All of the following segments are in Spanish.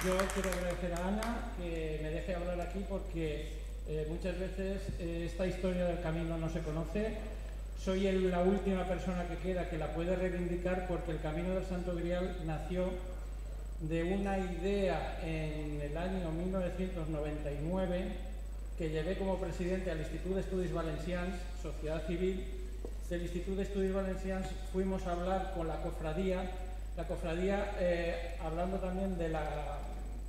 Yo quiero agradecer a Ana que me deje hablar aquí porque muchas veces esta historia del camino no se conoce. Soy la última persona que queda que la puede reivindicar porque el Camino del Santo Grial nació de una idea en el año 1999 que llevé como presidente al Institut d'Estudis Valencians, sociedad civil. Del Institut d'Estudis Valencians fuimos a hablar con la cofradía, hablando también de la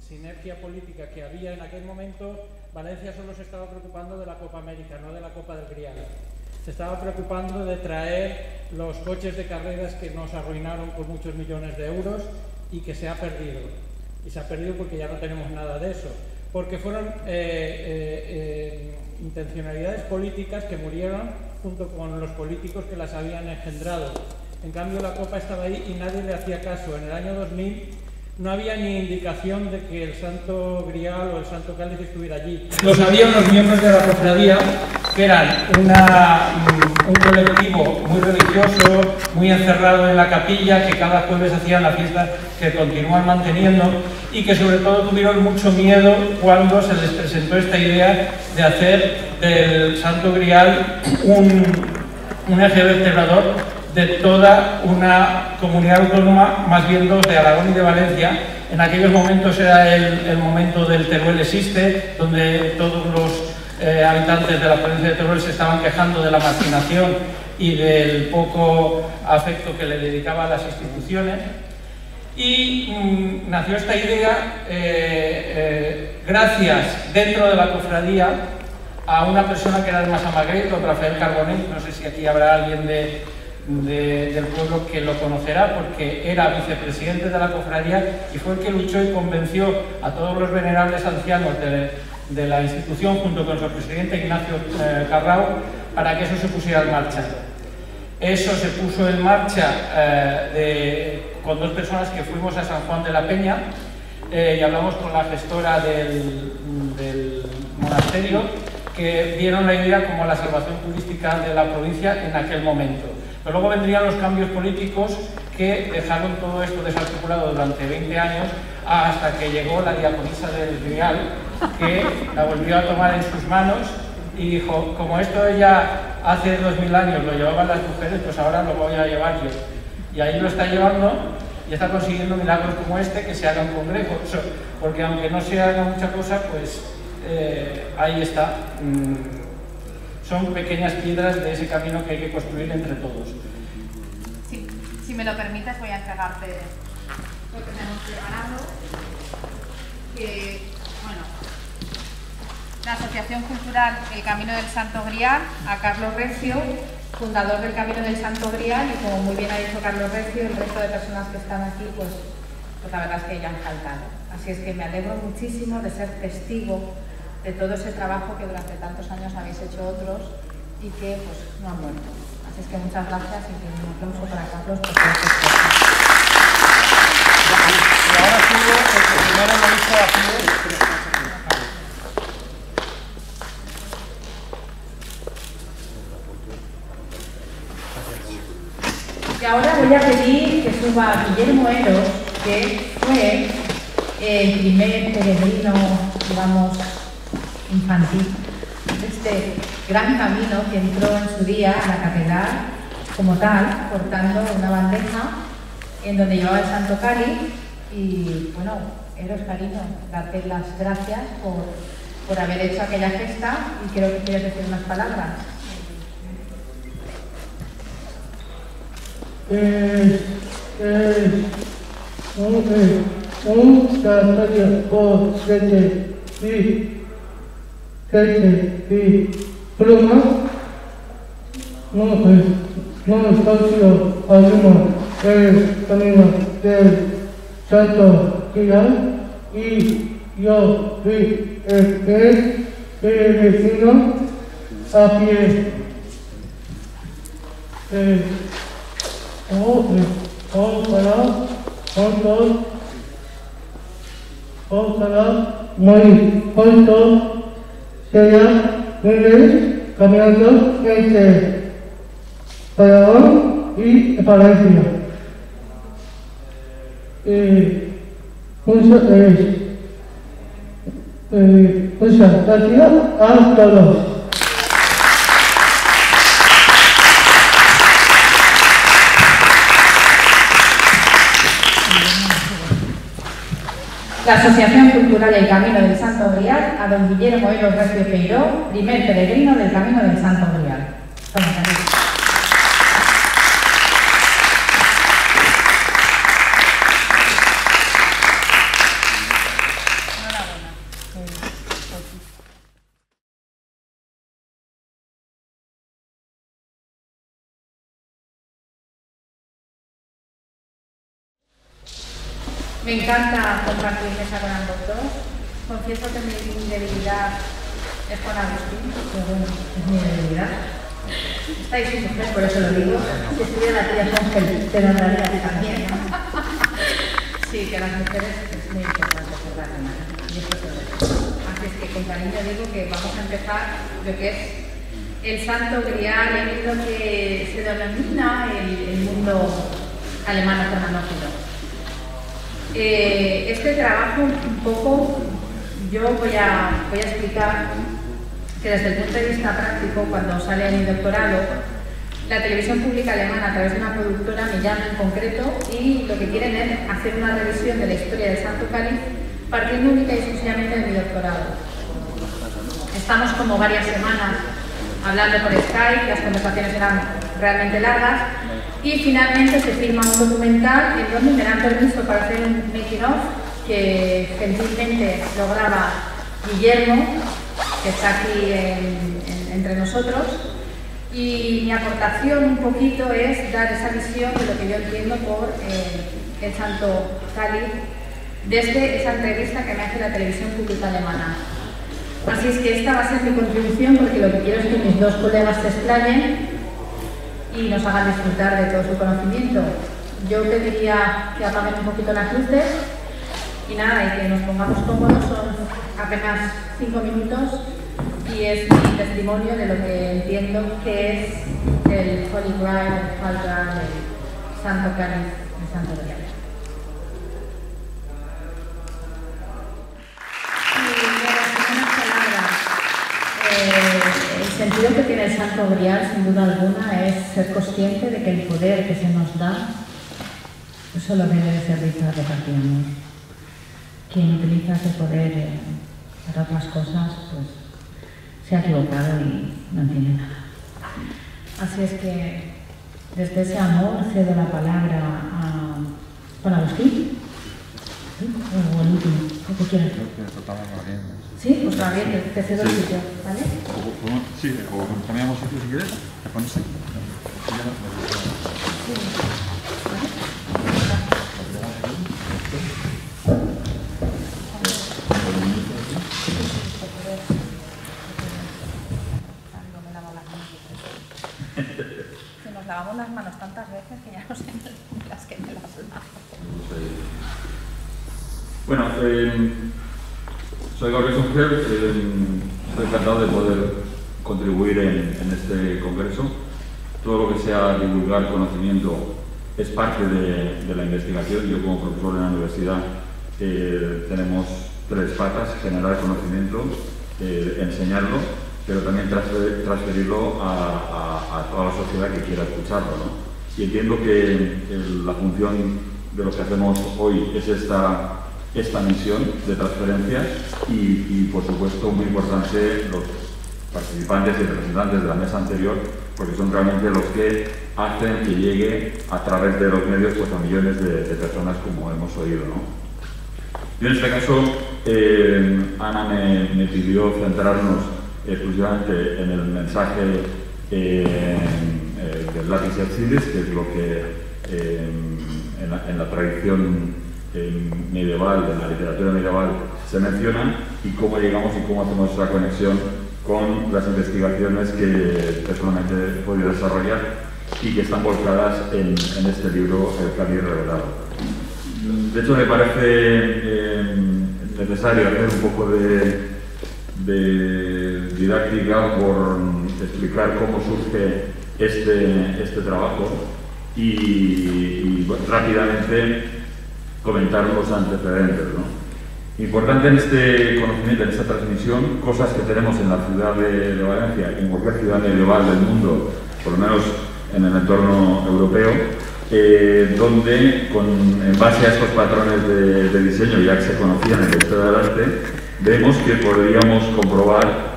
sinergia política que había en aquel momento. Valencia solo se estaba preocupando de la Copa América, no de la Copa del Grial. Se estaba preocupando de traer los coches de carreras que nos arruinaron por muchos millones de euros y que se ha perdido. Y se ha perdido porque ya no tenemos nada de eso. Porque fueron intencionalidades políticas que murieron junto con los políticos que las habían engendrado. En cambio, la Copa estaba ahí y nadie le hacía caso. En el año 2000 no había ni indicación de que el Santo Grial o el Santo Cáliz estuviera allí. Lo sabían los miembros de la cofradía, que eran un colectivo muy religioso, muy encerrado en la capilla, que cada jueves hacían la fiesta que continúan manteniendo y que sobre todo tuvieron mucho miedo cuando se les presentó esta idea de hacer del Santo Grial un eje vertebrador de toda una comunidad autónoma, más bien dos, de Aragón y de Valencia. En aquellos momentos era el momento del Teruel existe, donde todos los habitantes de la provincia de Teruel se estaban quejando de la marginación y del poco afecto que le dedicaba a las instituciones. Y nació esta idea gracias, dentro de la cofradía, a una persona que era de Massamagrell, don Rafael Carbonell. No sé si aquí habrá alguien del pueblo que lo conocerá, porque era vicepresidente de la cofradía y fue el que luchó y convenció a todos los venerables ancianos de la institución, junto con su presidente Ignacio Carrao, para que eso se pusiera en marcha. Eso se puso en marcha con dos personas que fuimos a San Juan de la Peña y hablamos con la gestora del monasterio, que vieron la idea como la salvación turística de la provincia en aquel momento. Pero luego vendrían los cambios políticos que dejaron todo esto desarticulado durante 20 años hasta que llegó la diaconisa del Grial, que la volvió a tomar en sus manos y dijo, como esto ya hace 2000 años lo llevaban las mujeres, pues ahora lo voy a llevar yo. Y ahí lo está llevando y está consiguiendo milagros como este, que se haga un congreso, porque aunque no se haga mucha cosa, pues ahí está. Son pequeñas piedras de ese camino que hay que construir entre todos. Sí, si me lo permites voy a entregarte lo que tenemos preparado. Bueno, la Asociación Cultural El Camino del Santo Grial, a Carlos Recio, fundador del Camino del Santo Grial, y como muy bien ha dicho Carlos Recio, el resto de personas que están aquí, pues la verdad es que ya han faltado. Así es que me alegro muchísimo de ser testigo de todo ese trabajo que durante tantos años habéis hecho otros y que pues no han muerto. Así es que muchas gracias y un aplauso para Carlos por todo este esfuerzo. Y ahora sigo el que primero lo hizo aquí. Y ahora voy a pedir que suba a Guillermo Eros, que fue el primer peregrino, digamos, infantil, este gran camino que entró en su día a la catedral como tal, portando una bandeja en donde llevaba el Santo Cáliz. Y bueno, Eros, cariño, darte las gracias por haber hecho aquella gesta, y creo que quieres decir unas palabras. Pluma, no estacio alguno el camino del Santo Grial, y yo fui el que peregrino a pie. Ojalá muy pronto sea caminando entre Aragón y Valencia. Muchas gracias a todos. La Asociación Cultural El Camino del Santo Grial, a don Guillermo Eros Recio Peiró, primer peregrino del Camino del Santo Grial. Me encanta compartir mesa con ambos dos. Confieso que mi debilidad es con Agustín, pero bueno, es mi debilidad. Estáis sin mujer, por eso lo digo. Si estuviera la tía Ángel, te nombraría a ti también, ¿no? Sí, que las mujeres es muy importante por la semana. Y eso es todo. Así es que con cariño digo que vamos a empezar lo que es el Santo Grial, el libro que se denomina el mundo alemano-germanófilo. Este trabajo un poco, yo voy a explicar que desde el punto de vista práctico, cuando sale mi doctorado, la televisión pública alemana a través de una productora me llama en concreto y lo que quieren es hacer una revisión de la historia del Santo Cáliz partiendo única y exclusivamente de mi doctorado. Estamos como varias semanas hablando por Skype, las conversaciones eran realmente largas. Y finalmente se firma un documental en donde me dan permiso para hacer un making of que gentilmente lograba Guillermo, que está aquí entre nosotros. Y mi aportación un poquito es dar esa visión de lo que yo entiendo por el Santo Cáliz desde esa entrevista que me hace la televisión pública alemana. Así es que esta va a ser mi contribución porque lo que quiero es que mis dos colegas se explayen y nos hagan disfrutar de todo su conocimiento. Yo pediría que apaguen un poquito las luces y nada, y que nos pongamos cómodos. Son apenas 5 minutos y es mi testimonio de lo que entiendo que es el Holy Grail, el Holy Grail, el Santo Cáliz, el Santo Grial. El sentido que tiene el Santo Grial, sin duda alguna, es ser consciente de que el poder que se nos da solo debe de servir para repartirnos. Quien utiliza ese poder para otras cosas, pues se ha equivocado y no entiende nada. Así es que desde ese amor cedo la palabra a Juan Agustín. ¿Sí? O el último, lo que quieras. Sí, pues va bien, te cedo el sitio, ¿vale? Sí, o cambiamos sitio si quieres, te pones ahí. Nos lavamos las manos tantas veces que ya no sé las que me las lavo. Bueno, soy Gabriel Sunger, estoy encantado de poder contribuir en este congreso. Todo lo que sea divulgar conocimiento es parte de la investigación. Yo como profesor en la universidad tenemos 3 patas: generar conocimiento, enseñarlo, pero también transferirlo a toda la sociedad que quiera escucharlo, ¿no? Y entiendo que la función de lo que hacemos hoy es esta misión de transferencia y por supuesto muy importante los participantes y representantes de la mesa anterior, porque son realmente los que hacen que llegue a través de los medios pues, a millones de personas, como hemos oído, ¿no? Yo en este caso, Ana me pidió centrarnos exclusivamente en el mensaje del Latis Exilis, que es lo que en la tradición medieval, en la literatura medieval, se menciona, y cómo llegamos y cómo hacemos esa conexión con las investigaciones que personalmente he podido desarrollar y que están volcadas en este libro, El Cáliz Revelado. De hecho, me parece necesario hacer un poco de didáctica por explicar cómo surge este trabajo y rápidamente comentar los antecedentes, ¿no? Importante en este conocimiento, en esta transmisión, cosas que tenemos en la ciudad de Valencia, en cualquier ciudad medieval del mundo, por lo menos en el entorno europeo, donde en base a estos patrones de diseño ya que se conocían en la historia del arte, vemos que podríamos comprobar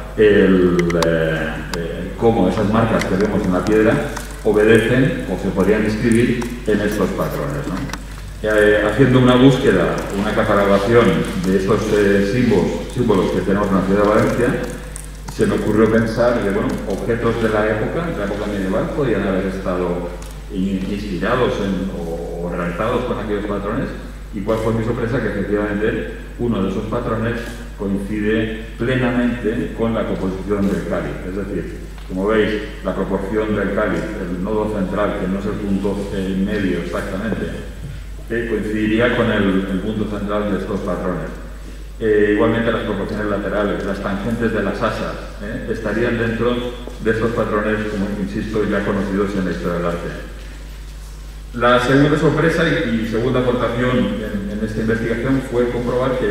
cómo esas marcas que vemos en la piedra obedecen o se podrían inscribir en estos patrones, ¿no? Haciendo una búsqueda, una catalogación de estos símbolos que tenemos en la ciudad de Valencia, se me ocurrió pensar que, bueno, objetos de la época medieval, podían haber estado inspirados o realizados con aquellos patrones, y cuál fue mi sorpresa que efectivamente uno de esos patrones coincide plenamente con la composición del cáliz. Es decir, como veis, la proporción del cáliz, el nodo central, que no es el punto medio exactamente, coincidiría con el punto central de estos patrones. Igualmente las proporciones laterales, las tangentes de las asas, estarían dentro de estos patrones, como insisto, ya conocidos en la historia del arte. La segunda sorpresa y segunda aportación en esta investigación fue comprobar que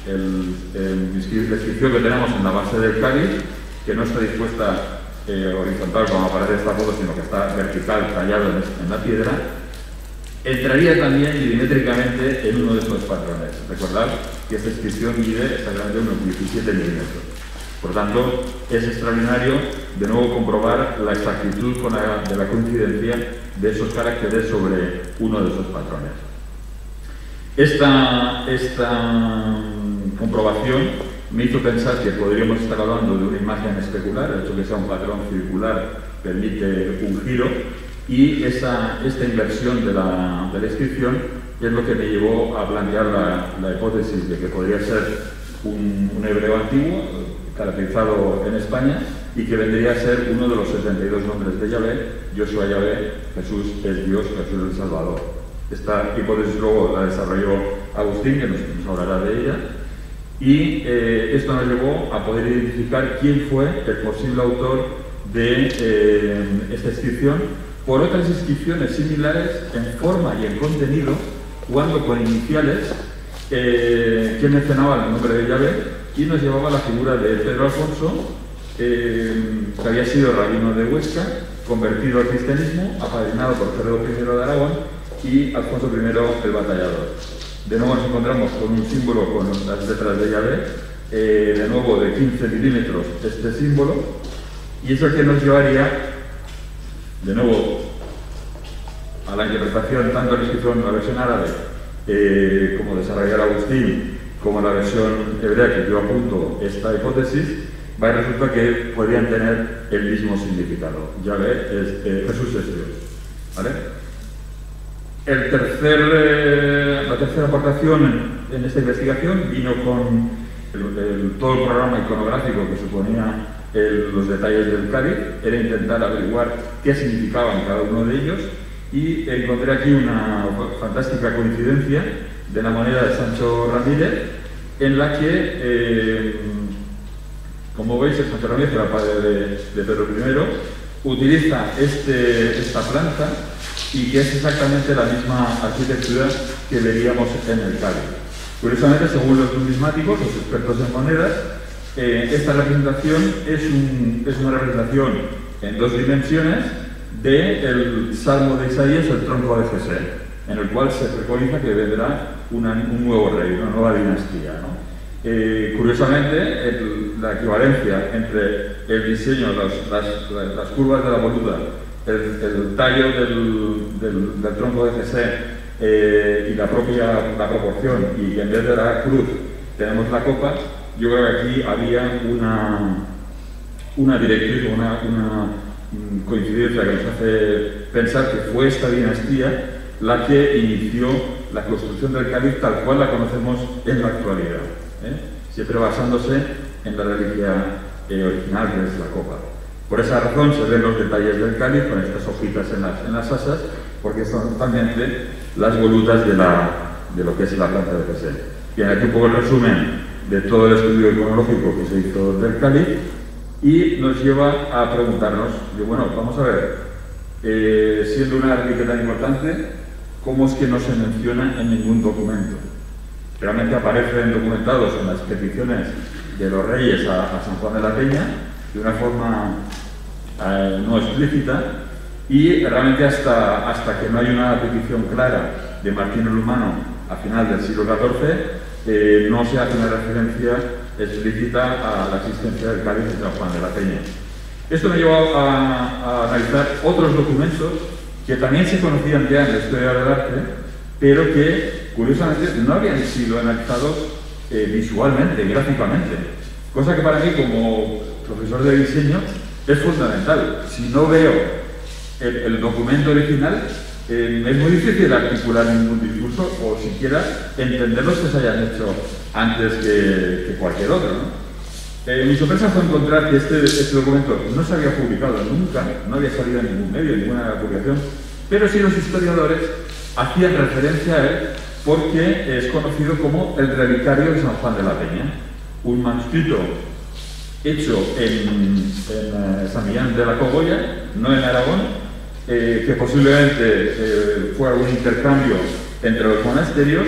la inscripción que tenemos en la base del cáliz, que no está dispuesta horizontal como aparece en esta foto, sino que está vertical, tallado en la piedra, entraría también milimétricamente en uno de estos patrones. Recordad que esta inscripción mide exactamente unos 17 milímetros. Por tanto, es extraordinario de nuevo comprobar la exactitud de la coincidencia de esos caracteres sobre uno de esos patrones. Esta comprobación me hizo pensar que podríamos estar hablando de una imagen especular. El hecho de que sea un patrón circular permite un giro, y esta inversión de la inscripción es lo que me llevó a plantear la hipótesis de que podría ser un hebreo antiguo, caracterizado en España, y que vendría a ser uno de los 72 nombres de Yahvé. Joshua Yahvé, Jesús es Dios, Jesús es el Salvador. Esta hipótesis luego la desarrolló Agustín, que nos hablará de ella, y esto nos llevó a poder identificar quién fue el posible autor de esta inscripción, por otras inscripciones similares en forma y en contenido, jugando con iniciales, que mencionaba el nombre de Yahvé y nos llevaba a la figura de Pedro Alfonso, que había sido rabino de Huesca, convertido al cristianismo, apadrinado por Pedro I de Aragón y Alfonso I el Batallador. De nuevo nos encontramos con un símbolo con las letras de Yahvé, de nuevo de 15 milímetros este símbolo, y eso que nos llevaría de nuevo a la interpretación tanto en la inscripción en la versión árabe como desarrollar Agustín, como la versión hebrea que yo apunto esta hipótesis, resulta que podrían tener el mismo significado. Yahvé Jesús es Dios, ¿vale? La tercera aportación en esta investigación vino con todo el programa iconográfico que suponía los detalles del cáliz. Era intentar averiguar qué significaban cada uno de ellos, y encontré aquí una fantástica coincidencia de la moneda de Sancho Ramírez, en la que, como veis, el Sancho Ramírez, el padre de Pedro I, utiliza esta planta, y que es exactamente la misma arquitectura que veríamos en el cáliz. Curiosamente, según los numismáticos, los expertos en monedas, esta representación es una representación en dos dimensiones del Salmo de Isaías, el tronco de Jesé, en el cual se preconiza que vendrá un nuevo rey, una nueva dinastía, ¿no? Curiosamente, la equivalencia entre el diseño, las curvas de la voluta, el tallo del tronco de Jesé y la proporción, y en vez de la cruz tenemos la copa, yo creo que aquí había una directriz, una coincidencia que nos hace pensar que fue esta dinastía la que inició la construcción del cáliz tal cual la conocemos en la actualidad, siempre basándose en la reliquia original, que es la copa. Por esa razón se ven los detalles del cáliz con estas hojitas en las asas, porque son totalmente las volutas de lo que es la planta de Jesé. Bien, aquí un poco el resumen de todo el estudio iconológico que se hizo del cáliz, y nos lleva a preguntarnos, bueno, vamos a ver, siendo una reliquia tan importante, ¿cómo es que no se menciona en ningún documento? realmente aparecen documentados en las peticiones de los reyes a San Juan de la Peña de una forma no explícita, y realmente hasta que no hay una petición clara de Martín el Humano a final del siglo XIV, no se hace una referencia explícita a la existencia del cáliz de San Juan de la Peña. Esto me llevó a analizar otros documentos que también se conocían ya en la historia del arte, pero que curiosamente no habían sido analizados visualmente, gráficamente, cosa que para mí como profesor de diseño es fundamental. Si no veo el documento original, es muy difícil articular ningún discurso o siquiera entender los que se hayan hecho antes que cualquier otro, ¿no? Mi sorpresa fue encontrar que este documento no se había publicado nunca, no había salido en ningún medio, en ninguna publicación, pero sí los historiadores hacían referencia a él porque es conocido como el Relicario de San Juan de la Peña, un manuscrito hecho en San Millán de la Cogolla, no en Aragón, que posiblemente fue algún intercambio entre los monasterios,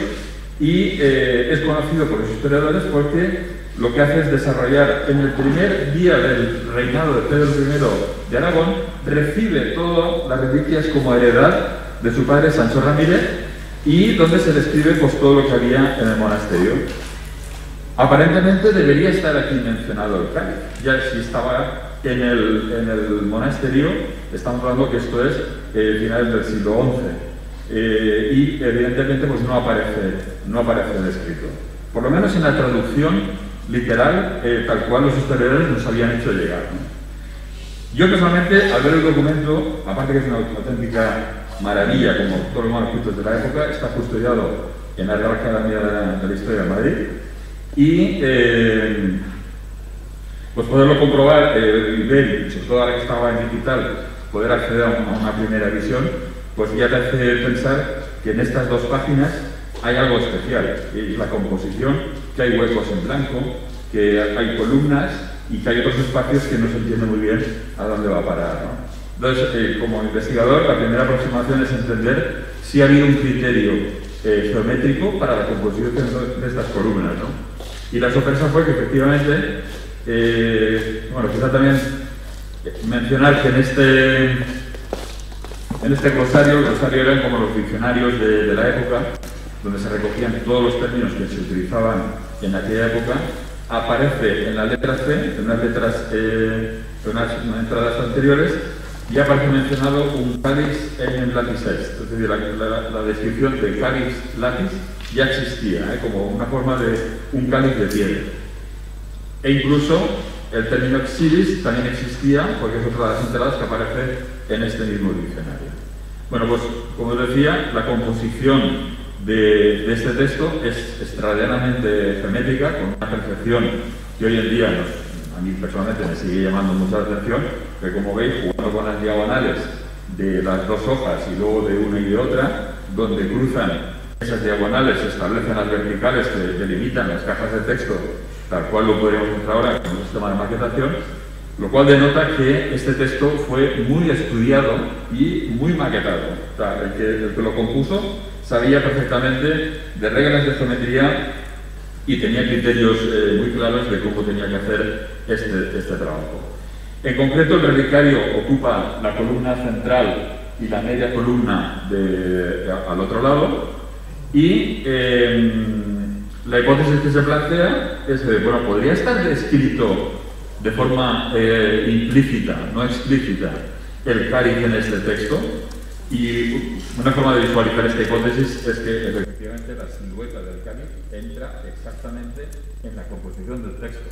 y es conocido por los historiadores porque lo que hace es desarrollar en el primer día del reinado de Pedro I de Aragón, recibe todas las reliquias como heredad de su padre Sancho Ramírez, y donde se describe pues todo lo que había en el monasterio. Aparentemente debería estar aquí mencionado el cáliz, ya si estaba en el monasterio, estamos hablando que esto es finales del siglo XI, y evidentemente pues no aparece descrito, por lo menos en la traducción literal, tal cual los historiadores nos habían hecho llegar, ¿no? Yo personalmente, al ver el documento, aparte que es una auténtica maravilla, como todos los manuscritos de la época, está custodiado en la Real Academia de la Historia de Madrid, y pues poderlo comprobar y ver, sobre todo ahora que estaba en digital, poder acceder a una primera visión, pues ya te hace pensar que en estas dos páginas hay algo especial, y la composición, que hay huecos en blanco, que hay columnas y que hay otros espacios que no se entiende muy bien a dónde va a parar, ¿no? Entonces, como investigador, la primera aproximación es entender si ha habido un criterio geométrico para la composición de estas columnas, ¿no? Y la sorpresa fue que efectivamente, bueno, quizá también mencionar que en este glosario, el glosario eran como los diccionarios de la época, donde se recogían todos los términos que se utilizaban en aquella época. Aparece en la letra C, en unas letras, en unas entradas anteriores, ya aparece mencionado un cáliz en latis est, es decir, la descripción de cáliz latis ya existía, como una forma de un cáliz de piedra. E incluso el término exibis también existía, porque es otra de las entradas que aparece en este mismo diccionario. Bueno, pues como os decía, la composición de este texto es extraordinariamente geométrica, con una perfección que hoy en día a mí personalmente me sigue llamando mucho la atención, que como veis, jugando con las diagonales de las dos hojas y luego de una y de otra, donde cruzan esas diagonales, se establecen las verticales que delimitan las cajas de texto, tal cual lo podríamos hacer ahora con un sistema de maquetación, lo cual denota que este texto fue muy estudiado y muy maquetado. O sea, el que lo compuso sabía perfectamente de reglas de geometría y tenía criterios muy claros de cómo tenía que hacer este trabajo. En concreto, el relicario ocupa la columna central y la media columna al otro lado, y la hipótesis que se plantea es que, bueno, podría estar descrito de forma implícita, no explícita, el cáliz en este texto. Y una forma de visualizar esta hipótesis es que efectivamente la silueta del cáliz entra exactamente en la composición del texto.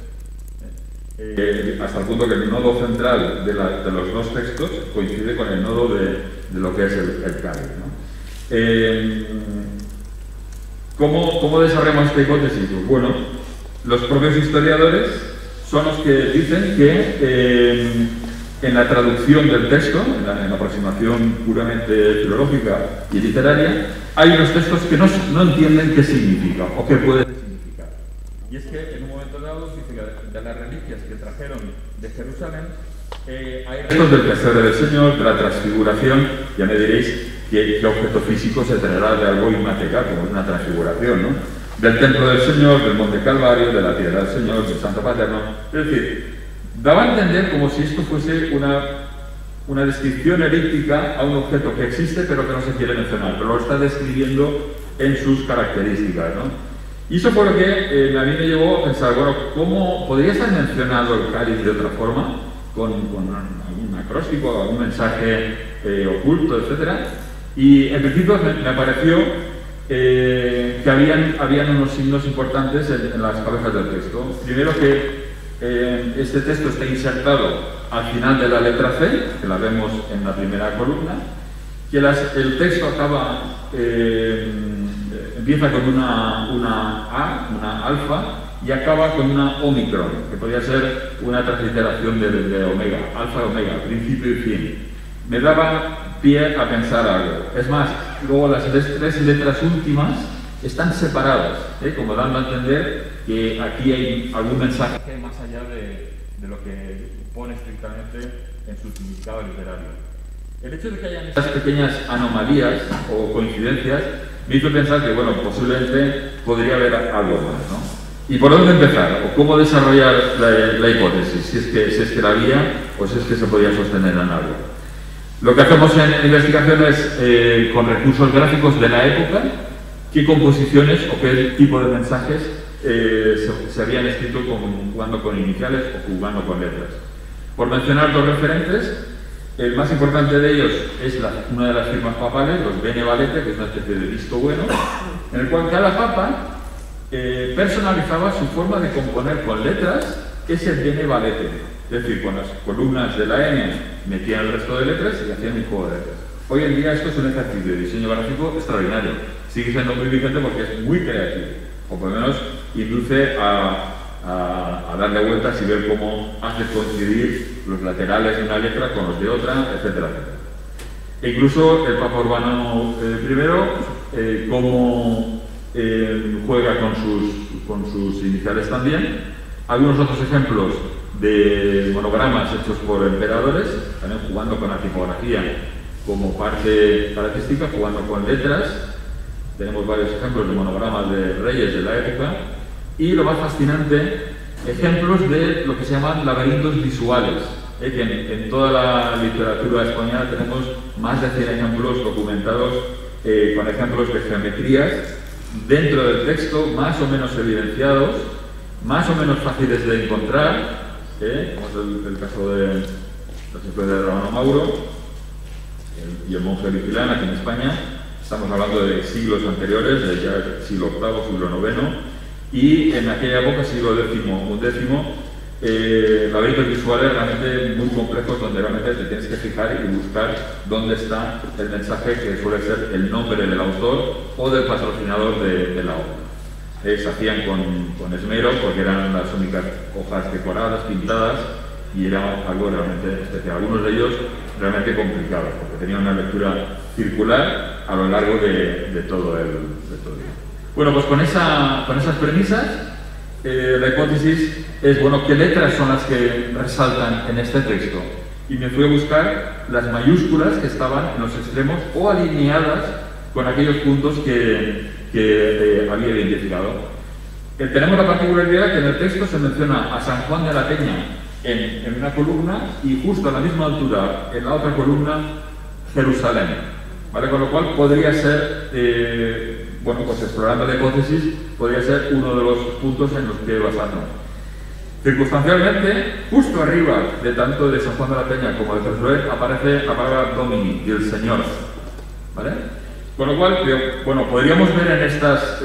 Hasta el punto que el nodo central de los dos textos coincide con el nodo de lo que es el cáliz, ¿no? ¿Cómo desarrollamos esta hipótesis? Pues bueno, los propios historiadores son los que dicen que en la traducción del texto, en la aproximación puramente filológica y literaria, hay unos textos que no entienden qué significa o qué puede significar. Y es que en un momento dado dice que de las reliquias que trajeron de Jerusalén, hay restos del pesebre del Señor, de la transfiguración. Ya me diréis qué objeto físico se traerá de algo inmaterial, como es una transfiguración, ¿no? del Templo del Señor, del Monte Calvario, de la Piedra del Señor, del Santo Paterno. Es decir, daba a entender como si esto fuese una descripción elíptica a un objeto que existe pero que no se quiere mencionar, pero lo está describiendo en sus características, ¿no? Y eso fue lo que a mí me llevó a pensar, bueno, ¿cómo podría estar mencionado el cáliz de otra forma? Con algún acróstico, algún mensaje oculto, etc. Y en principio me pareció que habían unos signos importantes en las cabezas del texto. Primero que este texto está insertado al final de la letra C, que la vemos en la primera columna, que el texto empieza con una A, una alfa, y acaba con una omicron, que podría ser una transliteración de omega, alfa, omega, principio y fin. Me daba pie a pensar algo. Es más, luego las tres letras últimas están separadas, como dando a entender que aquí hay algún mensaje más allá de lo que pone estrictamente en su significado literario. El hecho de que hayan estas pequeñas anomalías o coincidencias me hizo pensar que, bueno, posiblemente podría haber algo más, ¿no? ¿Y por dónde empezar? ¿O cómo desarrollar la hipótesis? Si es que la había o si es que se podía sostener en algo. Lo que hacemos en investigación es, con recursos gráficos de la época, qué composiciones o qué tipo de mensajes se habían escrito jugando con iniciales o jugando con letras. Por mencionar dos referentes, el más importante de ellos es una de las firmas papales, los Bene Valete, que es una especie de visto bueno, en el cual cada papa personalizaba su forma de componer con letras ese Bene Valete. Es decir, con las columnas de la N metían el resto de letras y hacían un juego de letras. Hoy en día esto es un ejercicio de diseño gráfico extraordinario. Sigue siendo muy vigente porque es muy creativo, o por lo menos induce a darle vueltas y ver cómo hace coincidir los laterales de una letra con los de otra, etcétera, etcétera. E incluso el Papa Urbano I, cómo juega con sus iniciales también. Algunos otros ejemplos de monogramas hechos por emperadores, también jugando con la tipografía como parte característica, jugando con letras. Tenemos varios ejemplos de monogramas de reyes de la época. Y lo más fascinante, ejemplos de lo que se llaman laberintos visuales, que en toda la literatura española tenemos más de 100 ejemplos documentados, con ejemplos de geometrías dentro del texto, más o menos evidenciados, más o menos fáciles de encontrar, como es el caso de la secuencia de Romano Mauro y el monje Vigilán aquí en España. Estamos hablando de siglos anteriores, de ya siglo VIII, siglo IX, y en aquella época, siglo XI, laberintos visuales realmente muy complejos, donde realmente te tienes que fijar y buscar dónde está el mensaje, que suele ser el nombre del autor o del patrocinador de la obra. Se hacían con esmero, porque eran las únicas hojas decoradas, pintadas, y era algo realmente especial. Algunos de ellos realmente complicados, porque tenían una lectura circular a lo largo de todo el día. Bueno, pues con esas premisas, la hipótesis es, bueno, ¿qué letras son las que resaltan en este texto? Y me fui a buscar las mayúsculas que estaban en los extremos o alineadas con aquellos puntos que había identificado. Tenemos la particularidad que en el texto se menciona a San Juan de la Peña en una columna y justo a la misma altura en la otra columna Jerusalén, ¿vale? Con lo cual podría ser, bueno, pues explorando la hipótesis, podría ser uno de los puntos en los que basarnos. Circunstancialmente, justo arriba de tanto de San Juan de la Peña como de Jerusalén aparece la palabra Domini, del Señor, ¿vale? Con lo cual, bueno, podríamos ver en estas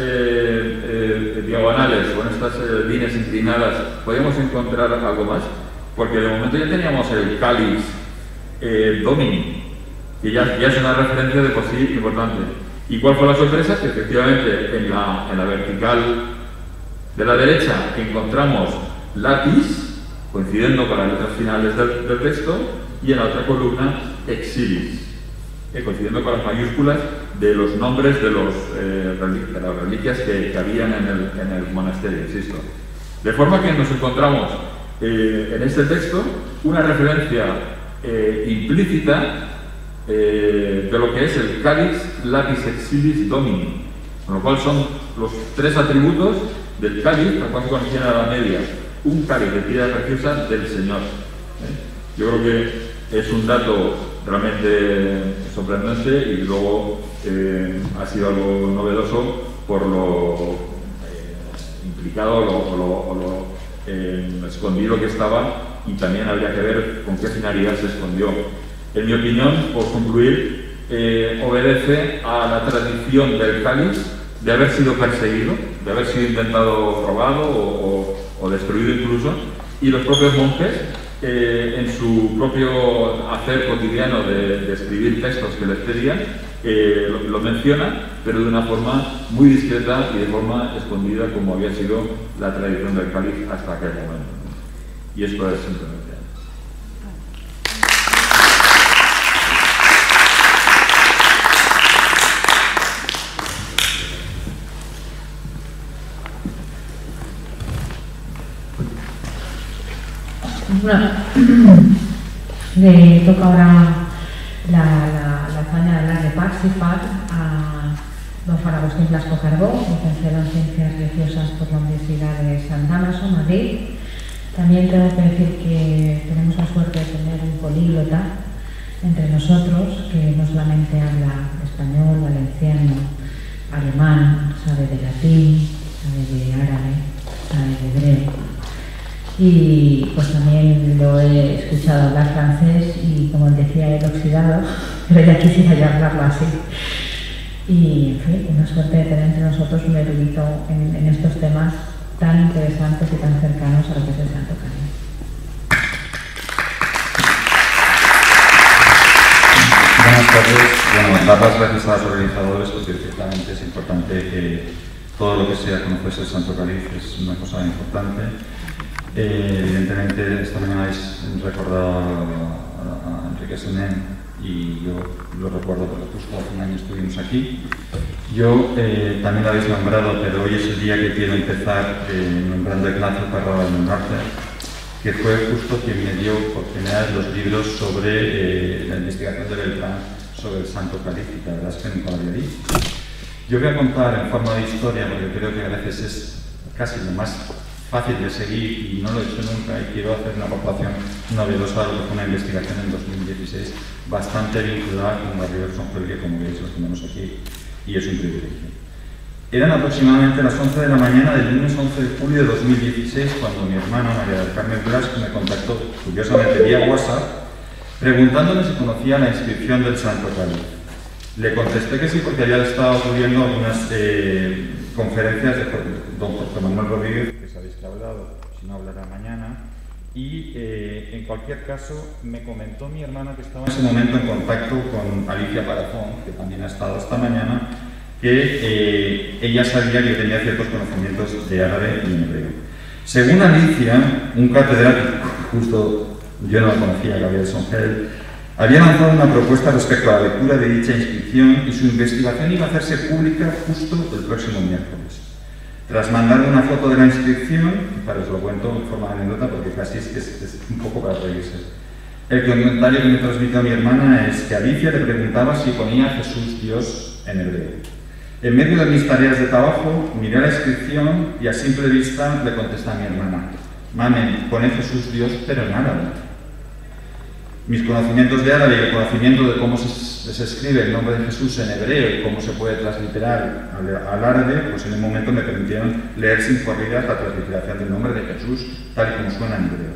diagonales o en estas líneas inclinadas, podríamos encontrar algo más, porque de momento ya teníamos el cáliz Domini, que ya es una referencia de por sí importante. ¿Y cuál fue la sorpresa? Que efectivamente en la vertical de la derecha encontramos Latis, coincidiendo con las letras finales del texto, y en la otra columna Exilis, coincidiendo con las mayúsculas de los nombres de las reliquias que habían en el monasterio, insisto. De forma que nos encontramos en este texto una referencia implícita de lo que es el cáliz Lapis Exilis Domini, Con lo cual son los 3 atributos del cáliz, al cual se conocía a la media, un cáliz de piedra preciosa del Señor. Yo creo que es un dato realmente sorprendente y luego ha sido algo novedoso por lo implicado o lo escondido que estaba, y también habría que ver con qué finalidad se escondió. En mi opinión, por concluir, obedece a la tradición del cáliz de haber sido perseguido, de haber sido intentado robado o destruido incluso, y los propios monjes, en su propio hacer cotidiano de escribir textos que les pedían, lo mencionan, pero de una forma muy discreta y de forma escondida, como había sido la tradición del cáliz hasta aquel momento. Y esto es simplemente. Bueno, le toca ahora la hazaña de hablar de Pax y Fat a don Juan Agustín Blasco Carbó, licenciado en Ciencias Religiosas por la Universidad de San Dámaso, Madrid. También tengo que decir que tenemos la suerte de tener un políglota entre nosotros que no solamente habla español, valenciano, alemán, sabe de latín, sabe de árabe, sabe de hebreo. Y pues también lo he escuchado hablar francés y, como decía, el oxidado, pero ya quisiera yo hablarlo así. Y, en fin, una suerte de tener entre nosotros un erudito en estos temas tan interesantes y tan cercanos a lo que es el Santo Cáliz. Buenas tardes. Bueno, dar las gracias a los organizadores, porque ciertamente es importante que todo lo que sea conocerse el Santo Cáliz es una cosa importante. Evidentemente, esta mañana habéis recordado a Enrique Senén, y yo lo recuerdo porque justo hace un año estuvimos aquí. Yo también lo habéis nombrado, pero hoy es el día que quiero empezar nombrando a Ignacio Parrado del Norte, que fue justo quien me dio por primera vez los libros sobre la investigación de Beltrán sobre el Santo Cáliz, y la verdad es que nunca lo había visto. Yo voy a contar en forma de historia, porque creo que a veces es casi lo más fácil de seguir y no lo he hecho nunca, y quiero hacer una aportación novedosa a lo que fue una investigación en 2016 bastante vinculada con la Riverson Hill, que como veis lo tenemos aquí y es un privilegio. Eran aproximadamente las 11 de la mañana del lunes 11 de julio de 2016 cuando mi hermana María del Carmen Blasco me contactó curiosamente vía WhatsApp preguntándome si conocía la inscripción del Santo Cáliz. Le contesté que sí, porque había estado ocurriendo algunas conferencias de don Jorge Manuel Rodríguez, que sabéis que ha hablado, si no hablará mañana, y en cualquier caso me comentó mi hermana, que estaba en ese momento en contacto con Alicia Parazón, que también ha estado esta mañana, que ella sabía que yo tenía ciertos conocimientos de árabe y hebreo. Según Alicia, un catedrático, justo yo no lo conocía, Gabriel Songel, había lanzado una propuesta respecto a la lectura de dicha inscripción, y su investigación iba a hacerse pública justo el próximo miércoles. Tras mandar una foto de la inscripción, para os lo cuento en forma de anécdota porque casi es un poco para reírse, el comentario que me transmitió mi hermana es que Alicia le preguntaba si ponía Jesús Dios en hebreo. En medio de mis tareas de trabajo, miré la inscripción y a simple vista le contesta a mi hermana: «Mame, pone Jesús Dios, pero en árabe». Mis conocimientos de árabe y el conocimiento de cómo se escribe el nombre de Jesús en hebreo y cómo se puede transliterar al árabe, pues en un momento me permitieron leer sin corridas la transliteración del nombre de Jesús tal y como suena en hebreo.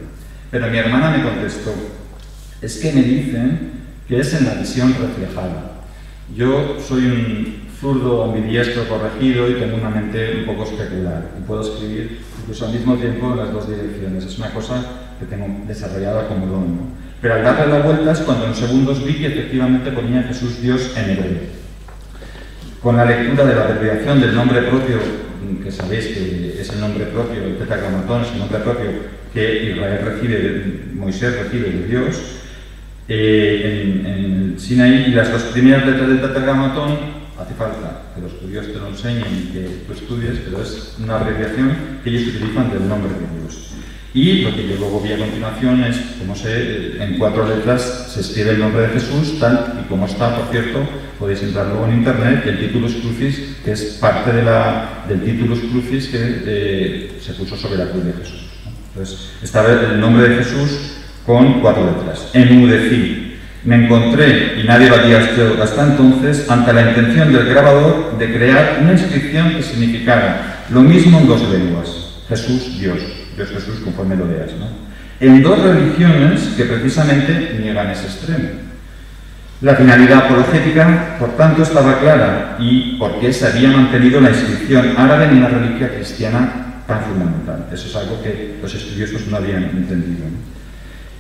Pero mi hermana me contestó: «Es que me dicen que es en la visión reflejada». Yo soy un zurdo ambidiestro corregido y tengo una mente un poco especular y puedo escribir incluso al mismo tiempo en las dos direcciones. Es una cosa que tengo desarrollada como don, ¿no? Pero al darle la vuelta es cuando en segundos vi que efectivamente ponía Jesús Dios en hebreo. Con la lectura de la abreviación del nombre propio, que sabéis que es el nombre propio, el tetragramatón es el nombre propio que Israel recibe, Moisés recibe de Dios, en el Sinaí, y las dos primeras letras del tetragramatón, hace falta que los judíos te lo enseñen y que tú estudies, pero es una abreviación que ellos utilizan del nombre de Dios. Y lo que yo luego vi a continuación es cómo en 4 letras se escribe el nombre de Jesús, tal y como está, por cierto, podéis entrar luego en internet, el Titulus Crucis, que es parte del Titulus Crucis que se puso sobre la cruz de Jesús, ¿no? Entonces, estaba el nombre de Jesús con 4 letras. Enmudecí. Me encontré, y nadie lo había hecho hasta entonces, ante la intención del grabador de crear una inscripción que significara lo mismo en 2 lenguas. Jesús, Dios. Dios Jesús, conforme lo leas, ¿no? En 2 religiones que precisamente niegan ese extremo. La finalidad apologética, por tanto, estaba clara, y por qué se había mantenido la inscripción árabe en una reliquia cristiana tan fundamental. Eso es algo que los estudiosos no habían entendido, ¿no?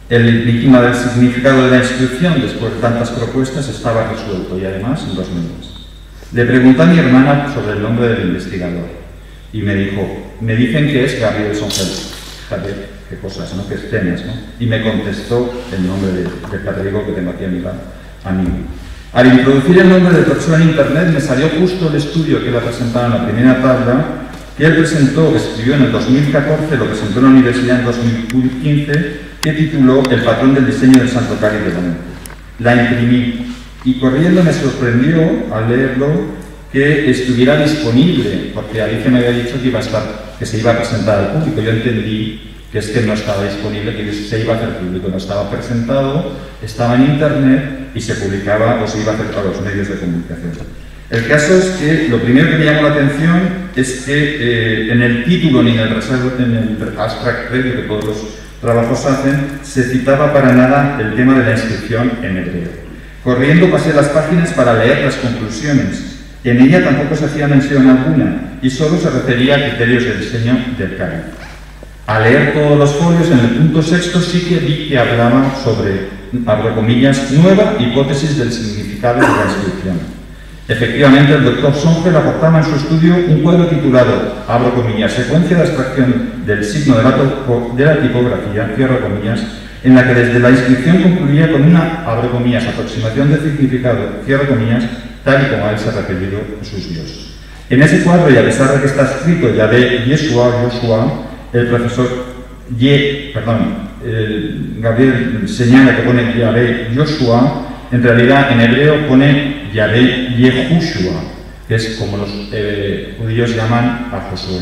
El enigma del significado de la inscripción, después de tantas propuestas, estaba resuelto, y además en 2 lenguas. Le pregunté a mi hermana sobre el nombre del investigador, y me dijo, me dicen que es Gabriel Songel. Fíjate qué cosas, ¿no? Qué escenas, ¿no? Y me contestó el nombre del catedrático que tengo aquí a mi lado, amigo. Al introducir el nombre del profesor en internet, me salió justo el estudio que él ha presentado en la primera tabla, que él escribió en el 2014, lo presentó en la universidad en 2015, que tituló El patrón del diseño del Santo Cáliz de Valente. La imprimí, y corriendo me sorprendió al leerlo que estuviera disponible, porque Alicia me había dicho que se iba a presentar al público. Yo entendí que es que no estaba disponible, que se iba a hacer público, no estaba presentado, estaba en internet y se publicaba o se iba a hacer a los medios de comunicación. El caso es que lo primero que me llamó la atención es que en el título ni en el abstract review que todos los trabajos hacen, se citaba para nada el tema de la inscripción en hebreo. Corriendo pasé las páginas para leer las conclusiones. En ella tampoco se hacía mención alguna y solo se refería a criterios de diseño del cáliz. Al leer todos los folios, en el punto 6 sí que vi que hablaba sobre, abro comillas, nueva hipótesis del significado de la inscripción. Efectivamente, el doctor Songel aportaba en su estudio un cuadro titulado, abro comillas, secuencia de abstracción del signo de la tipografía, cierro comillas, en la que desde la inscripción concluía con una, abro comillas, aproximación del significado, cierro comillas, tal y como a él se ha referido sus dioses. En ese cuadro, y a pesar de que está escrito Yahvé Yoshua, el profesor Gabriel señala que pone Yahvé Yoshua, en realidad en hebreo pone Yahvé Yehushua, que es como los judíos llaman a Josué.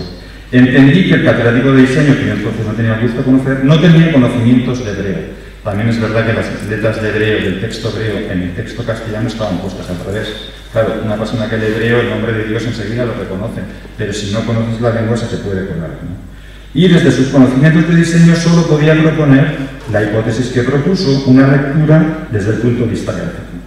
Entendí que el catedrático de diseño, que yo entonces no tenía el gusto de conocer, no tenía conocimientos de hebreo. También es verdad que las letras de hebreo del texto hebreo en el texto castellano estaban puestas al revés. Claro, una persona que lee hebreo, el nombre de Dios enseguida lo reconoce, pero si no conoces la lengua se te puede colar, ¿no? Y desde sus conocimientos de diseño solo podía proponer la hipótesis que propuso, una lectura desde el punto de vista gráfico.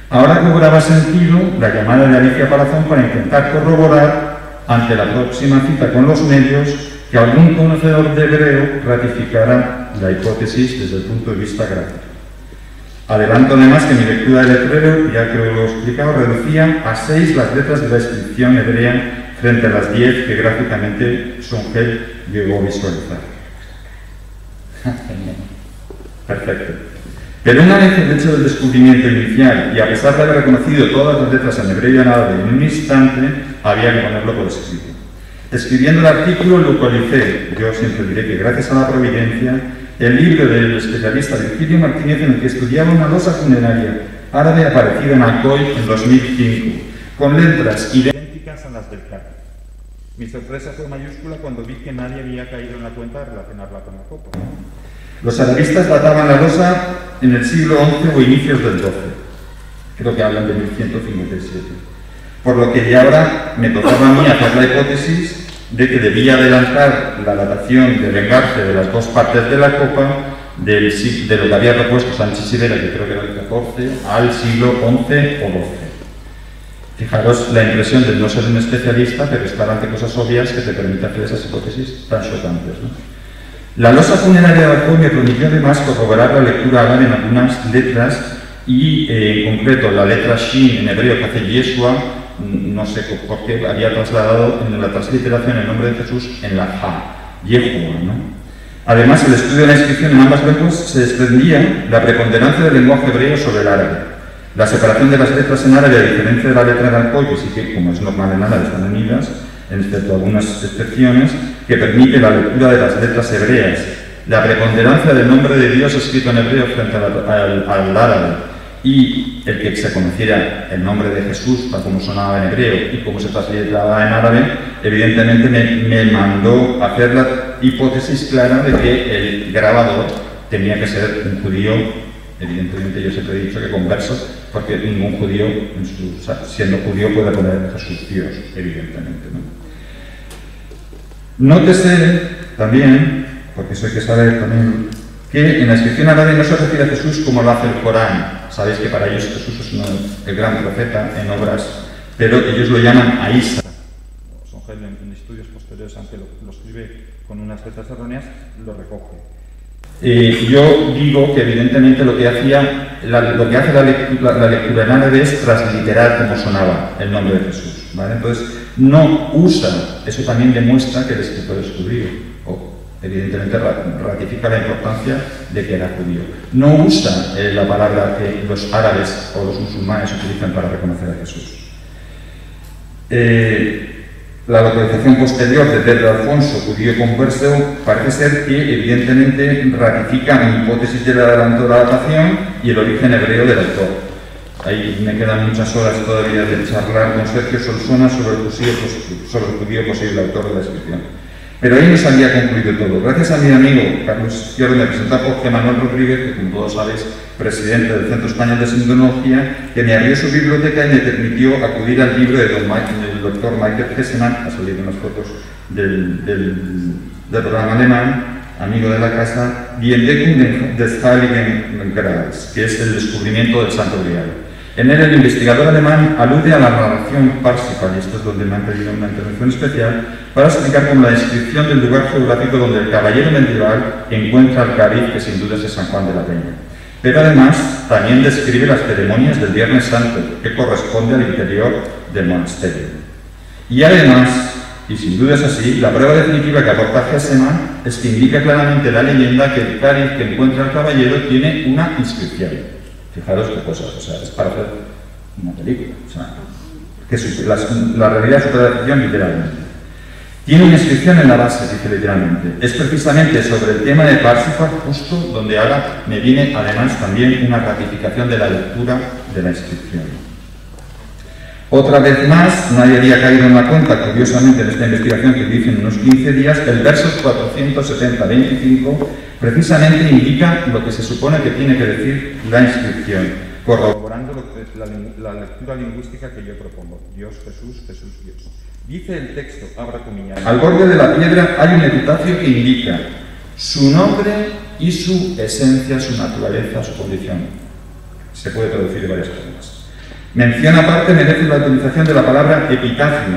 Ahora cobraba sentido la llamada de Alicia Palazón para intentar corroborar, ante la próxima cita con los medios, que algún conocedor de hebreo ratificara la hipótesis desde el punto de vista gráfico. Adelanto además que mi lectura del hebreo, ya que lo he explicado, reducía a 6 las letras de la inscripción hebrea frente a las 10 que gráficamente Songel llegó a visualizar. Perfecto. Pero una vez hecho el descubrimiento inicial, y a pesar de haber reconocido todas las letras en hebreo y en árabe en un instante, había que ponerlo por escrito. Escribiendo el artículo localicé, yo siempre diré que gracias a la providencia, el libro del especialista Virgilio Martínez en el que estudiaba una losa funeraria árabe aparecida en Alcoy en 2005, con letras idénticas a las del cáliz. Mi sorpresa fue mayúscula cuando vi que nadie había caído en la cuenta de relacionarla con la copa. Los arabistas databan la losa en el siglo XI o inicios del XII. Creo que hablan de 1157. Por lo que ya ahora me tocaba a mí hacer la hipótesis de que debía adelantar la datación de vengarse de las 2 partes de la copa de lo que había propuesto Sánchez Sibera, que creo que era el XIV, al siglo XI o XII. Fijaros la impresión de no ser un especialista, pero estar ante cosas obvias que te permiten hacer esas hipótesis tan chocantes, ¿no? La losa funeraria de Alcoy me permitió además corroborar la lectura árabe en algunas letras y en concreto la letra Shin en hebreo que hace Yeshua, no sé por qué había trasladado en la transliteración el nombre de Jesús en la Ha, Yeshua, ¿no? Además, el estudio de la inscripción en ambas lenguas se desprendía la preponderancia del lenguaje hebreo sobre el árabe. La separación de las letras en árabe, a diferencia de la letra de Alcoy, que sí que, como es normal en árabe, están unidas, excepto algunas excepciones, que permite la lectura de las letras hebreas La preponderancia del nombre de Dios escrito en hebreo frente al árabe y el que se conociera el nombre de Jesús, tal como sonaba en hebreo y como se transliteraba en árabe, evidentemente me mandó a hacer la hipótesis clara de que el grabador tenía que ser un judío. Evidentemente yo siempre he dicho que converso, porque ningún judío, siendo judío, puede poner Jesús Dios, evidentemente, ¿no? Nótese también, porque eso hay que saber también, que en la inscripción árabe no se refiere a Jesús como lo hace el Corán. Sabéis que para ellos Jesús es el gran profeta en obras, pero ellos lo llaman a Isa. Songel en estudios posteriores, aunque lo escribe con unas letras erróneas, lo recoge. Yo digo que evidentemente lo que hace la lectura en árabe es transliterar como sonaba el nombre de Jesús, ¿vale? Entonces no usa, eso también demuestra que el escritor es judío, o evidentemente ratifica la importancia de que era judío. No usa la palabra que los árabes o los musulmanes utilizan para reconocer a Jesús. La localización posterior de Pedro Alfonso, judío converso, parece ser que evidentemente ratifica mi hipótesis del adelanto de la datación y el origen hebreo del autor. Ahí me quedan muchas horas todavía de charlar con Sergio Solsona sobre el judío posible autor de la inscripción. Pero ahí no se había concluido todo. Gracias a mi amigo Carlos Izquierdo me presentó Jorge Manuel Rodríguez, que como todos sabéis, presidente del Centro Español de Sindonología, que me abrió su biblioteca y me permitió acudir al libro del doctor Michael Hessemann, ha salido unas fotos del programa alemán, amigo de la casa, Die Entdeckung des Heiligen Grals, que es el descubrimiento del Santo Grial. En él, el investigador alemán alude a la narración Parsifal, y esto es donde me han pedido una intervención especial, para explicar cómo la descripción del lugar geográfico donde el caballero medieval encuentra al cariz, que sin duda es San Juan de la Peña. Pero además, también describe las ceremonias del Viernes Santo, que corresponde al interior del monasterio. Y además, y sin duda es así, la prueba definitiva que aporta Hessemann es que indica claramente la leyenda que el cáliz que encuentra el caballero tiene una inscripción. Fijaros qué cosas, o sea, es para hacer una película, o sea, que la realidad supera la ficción literalmente. Tiene una inscripción en la base, dice literalmente. Es precisamente sobre el tema de Parsifal, justo donde ahora me viene además también una ratificación de la lectura de la inscripción. Otra vez más, nadie había caído en la cuenta, curiosamente, en esta investigación que hice en unos 15 días, el verso 470-25 precisamente indica lo que se supone que tiene que decir la inscripción, corroborando la lectura lingüística que yo propongo. Dios, Jesús, Jesús, Dios. Dice el texto, abra comillas, al borde de la piedra hay un epitafio que indica su nombre y su esencia, su naturaleza, su condición. Se puede traducir de varias formas. Mención aparte merece la utilización de la palabra epitafio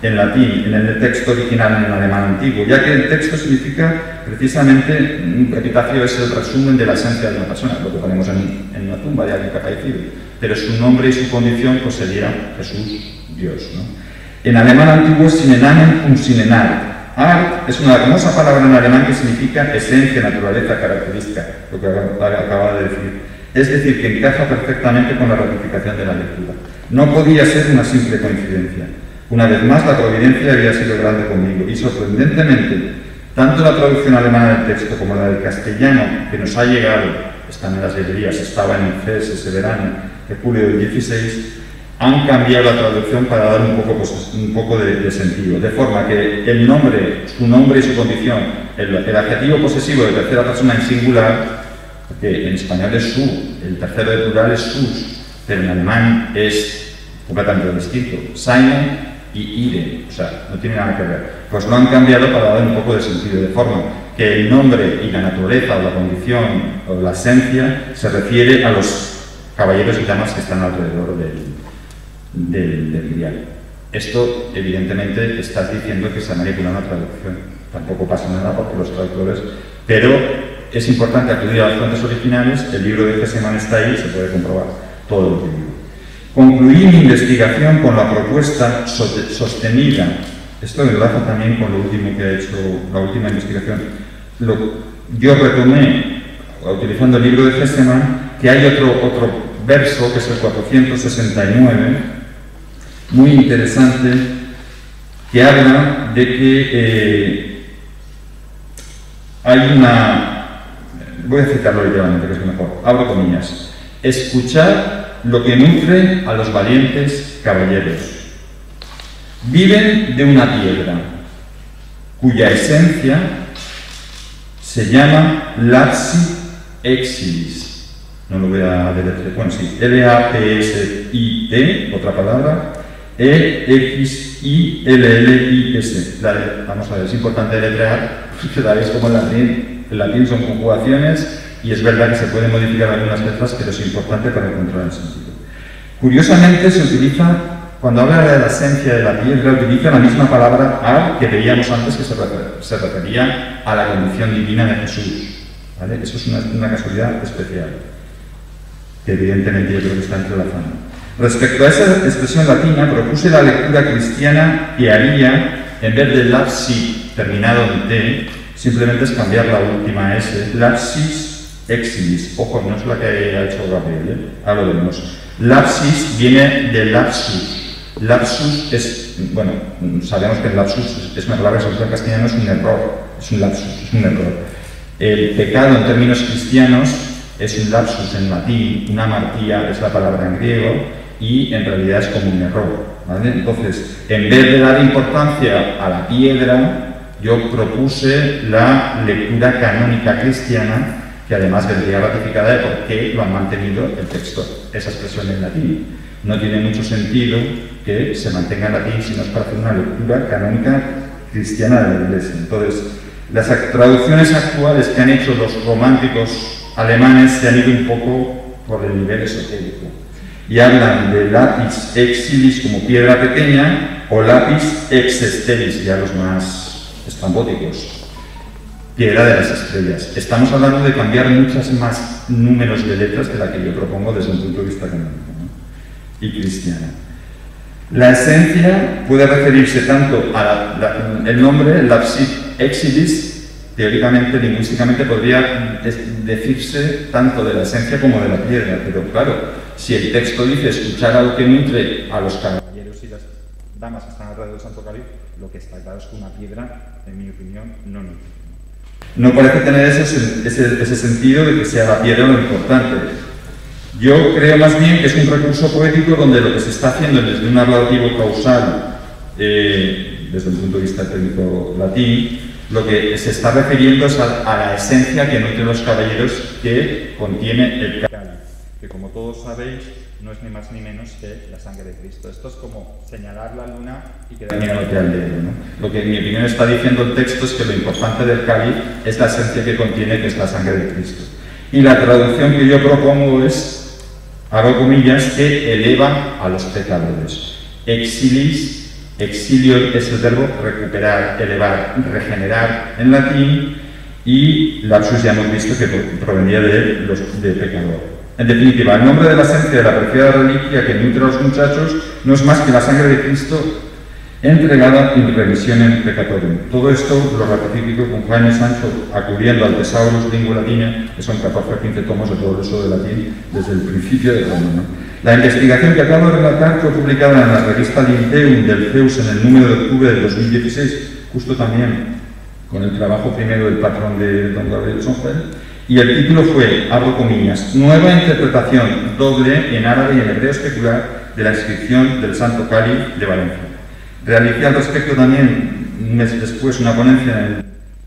en latín, en el texto original en alemán antiguo, ya que el texto significa precisamente, un epitafio es el resumen de la esencia de una persona, lo que ponemos en una tumba de alguien que ha fallecido, pero su nombre y su condición pues sería Jesús, Dios, ¿no? En alemán antiguo es Sinenamen und Sinenart. Art es una hermosa palabra en alemán que significa esencia, naturaleza, característica, lo que acaba de decir. Es decir, que encaja perfectamente con la ratificación de la lectura. No podía ser una simple coincidencia. Una vez más, la providencia había sido grande conmigo y, sorprendentemente, tanto la traducción alemana del texto como la del castellano que nos ha llegado, están en las librerías, estaba en el CES ese verano de julio del 16, han cambiado la traducción para dar un poco de sentido, de forma que el nombre, su nombre y su condición, el adjetivo posesivo de tercera persona en singular, que en español es su, el tercero de plural es sus, pero en alemán es completamente distinto, seine y ihre, o sea, no tiene nada que ver. Pues lo han cambiado para dar un poco de sentido, de forma que el nombre y la naturaleza o la condición o la esencia se refiere a los caballeros y damas que están alrededor del grial. Esto, evidentemente, estás diciendo que se ha manipulado una traducción. Tampoco pasa nada porque los traductores... Pero es importante acudir a las fuentes originales, el libro de Hessemann está ahí, se puede comprobar todo lo que digo. Concluí mi investigación con la propuesta sostenida. Esto enlaza también con lo último que he hecho, la última investigación. Yo retomé, utilizando el libro de Hessemann, que hay otro verso, que es el 469, muy interesante, que habla de que hay una, voy a citarlo literalmente, que es mejor, abro comillas, escuchar lo que nutre a los valientes caballeros. Viven de una piedra, cuya esencia se llama lapsi exilis. No lo voy a deletrear, bueno, sí, L-A-P-S-I-T, otra palabra, E-X-I-L-L-I-S. Vamos a ver, es importante deletrear, porque sabéis como el latín son conjugaciones y es verdad que se pueden modificar algunas letras, pero es importante para encontrar el sentido. Curiosamente se utiliza, cuando habla de la esencia de la piedra, utiliza la misma palabra ar que veíamos antes, que se refería a la condición divina de Jesús. ¿Vale? Eso es una casualidad especial, que evidentemente yo creo que está entrelazando. Respecto a esa expresión latina, propuse la lectura cristiana que haría, en vez de lapsi terminado en T, simplemente es cambiar la última S, lapsis exilis. Ojo, no es la que ha hecho Gabriel, hablo de nos. Lapsis viene de lapsus. Lapsus es, bueno, sabemos que el lapsus es una palabra que se usa en castellano, es un error, es un lapsus, es un error. El pecado en términos cristianos es un lapsus en latín, una amartía es la palabra en griego y en realidad es como un error, ¿vale? Entonces, en vez de dar importancia a la piedra, yo propuse la lectura canónica cristiana, que además vendría ratificada de por qué lo han mantenido el texto, esa expresión en latín. No tiene mucho sentido que se mantenga en latín si no es para hacer una lectura canónica cristiana de la Iglesia. Entonces, las traducciones actuales que han hecho los románticos alemanes se han ido un poco por el nivel esotérico y hablan de lapis exilis como piedra pequeña o lapis exesteris, ya los más estrambóticos, piedra de las estrellas. Estamos hablando de cambiar muchas más números de letras de la que yo propongo desde un punto de vista canónico, ¿no? Y cristiana. La esencia puede referirse tanto a el nombre, lapis exilis, teóricamente, lingüísticamente podría decirse tanto de la esencia como de la piedra, pero claro, si el texto dice escuchar algo que nutre a los caballeros y las damas que están alrededor del Santo Cáliz, lo que está claro es que una piedra, en mi opinión, no nutre. No parece tener ese sentido de que sea la piedra lo importante. Yo creo más bien que es un recurso poético donde lo que se está haciendo desde un hablativo causal, desde un punto de vista técnico latín, lo que se está refiriendo es a la esencia que nutre los caballeros que contiene el cáliz, que como todos sabéis no es ni más ni menos que la sangre de Cristo. Esto es como señalar la luna y que mirándote al dedo, ¿no? Lo que en mi opinión está diciendo el texto es que lo importante del cáliz es la esencia que contiene, que es la sangre de Cristo. Y la traducción que yo propongo es, hago comillas, que eleva a los pecadores. Exilis. Exilio es el verbo recuperar, elevar, regenerar en latín, y lapsus ya hemos visto que provenía de pecador. En definitiva, el nombre de la esencia de la preciada reliquia que nutre a los muchachos no es más que la sangre de Cristo entregada in remissione peccatorum. Todo esto lo ratifico con Jaime Sancho acudiendo al Thesaurus Lingua Latina, que son 14 o 15 tomos de todo el uso de latín desde el principio de Roma, ¿no? La investigación que acabo de relatar fue publicada en la revista Linteum del CEUS en el número de octubre del 2016, justo también con el trabajo primero del patrón de don Gabriel Songel, y el título fue, abro comillas, Nueva interpretación doble en árabe y en hebreo especular de la inscripción del Santo Cáliz de Valencia. Realicé al respecto también, un mes después, una ponencia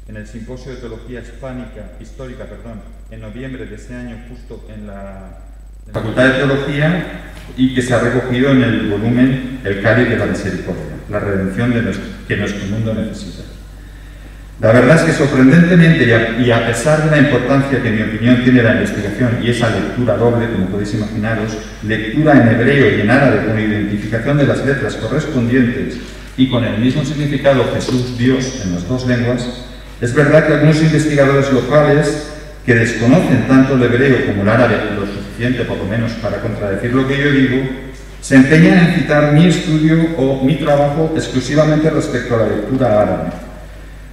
en el Simposio de Teología Histórica, en noviembre de ese año, justo en la Facultad de Teología, y que se ha recogido en el volumen El Cáliz de la Misericordia, la redención que nuestro mundo necesita. La verdad es que sorprendentemente, y a pesar de la importancia que en mi opinión tiene la investigación y esa lectura doble, como podéis imaginaros, lectura en hebreo y en árabe con identificación de las letras correspondientes y con el mismo significado Jesús, Dios, en las dos lenguas, es verdad que algunos investigadores locales que desconocen tanto el hebreo como el árabe lo suficiente, por lo menos, para contradecir lo que yo digo, se empeñan en citar mi estudio o mi trabajo exclusivamente respecto a la lectura árabe.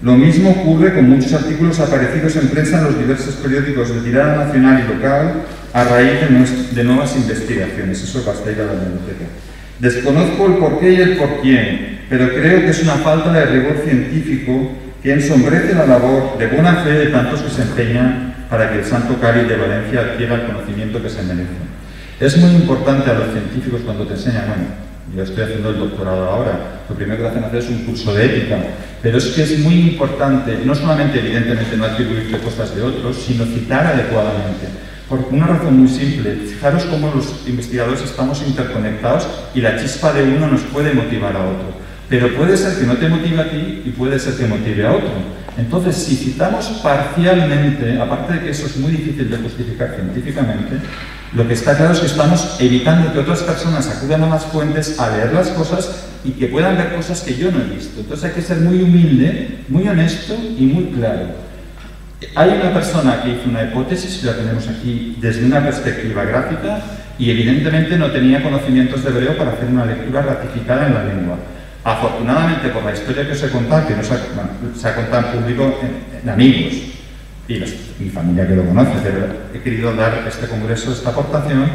Lo mismo ocurre con muchos artículos aparecidos en prensa en los diversos periódicos de tirada nacional y local a raíz de nuevas investigaciones. Eso basta ir a la biblioteca. Desconozco el porqué y el por quién, pero creo que es una falta de rigor científico que ensombrece la labor de buena fe de tantos que se empeñan para que el Santo Cáliz de Valencia adquiera el conocimiento que se merece. Es muy importante a los científicos cuando te enseñan, bueno, yo estoy haciendo el doctorado ahora, lo primero que hacen hacer es un curso de ética, pero es que es muy importante, no solamente evidentemente no atribuirle cosas de otros, sino citar adecuadamente. Por una razón muy simple, fijaros cómo los investigadores estamos interconectados y la chispa de uno nos puede motivar a otro. Pero puede ser que no te motive a ti y puede ser que motive a otro. Entonces, si citamos parcialmente, aparte de que eso es muy difícil de justificar científicamente, lo que está claro es que estamos evitando que otras personas acudan a las fuentes a leer las cosas y que puedan ver cosas que yo no he visto. Entonces hay que ser muy humilde, muy honesto y muy claro. Hay una persona que hizo una hipótesis, que la tenemos aquí desde una perspectiva gráfica, y evidentemente no tenía conocimientos de hebreo para hacer una lectura ratificada en la lengua. Afortunadamente, por la historia que os he contado, que no se ha contado en público en amigos y mi familia que lo conoce, pero he querido dar este congreso, esta aportación,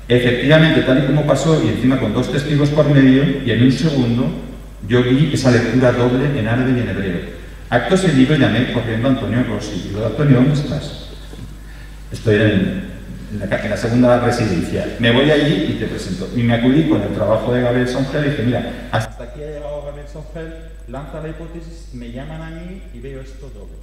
efectivamente, tal y como pasó, y encima con 2 testigos por medio, y en un segundo, yo vi esa lectura doble en árabe y en hebreo. Acto seguido llamé corriendo a Antonio Rossi. Digo, Antonio, ¿dónde estás? Estoy en la segunda residencia. Me voy allí y te presento. Y me acudí con el trabajo de Gabriel Songel y dije, mira, hasta aquí ha llegado Gabriel Songel, lanza la hipótesis, me llaman a mí y veo esto doble.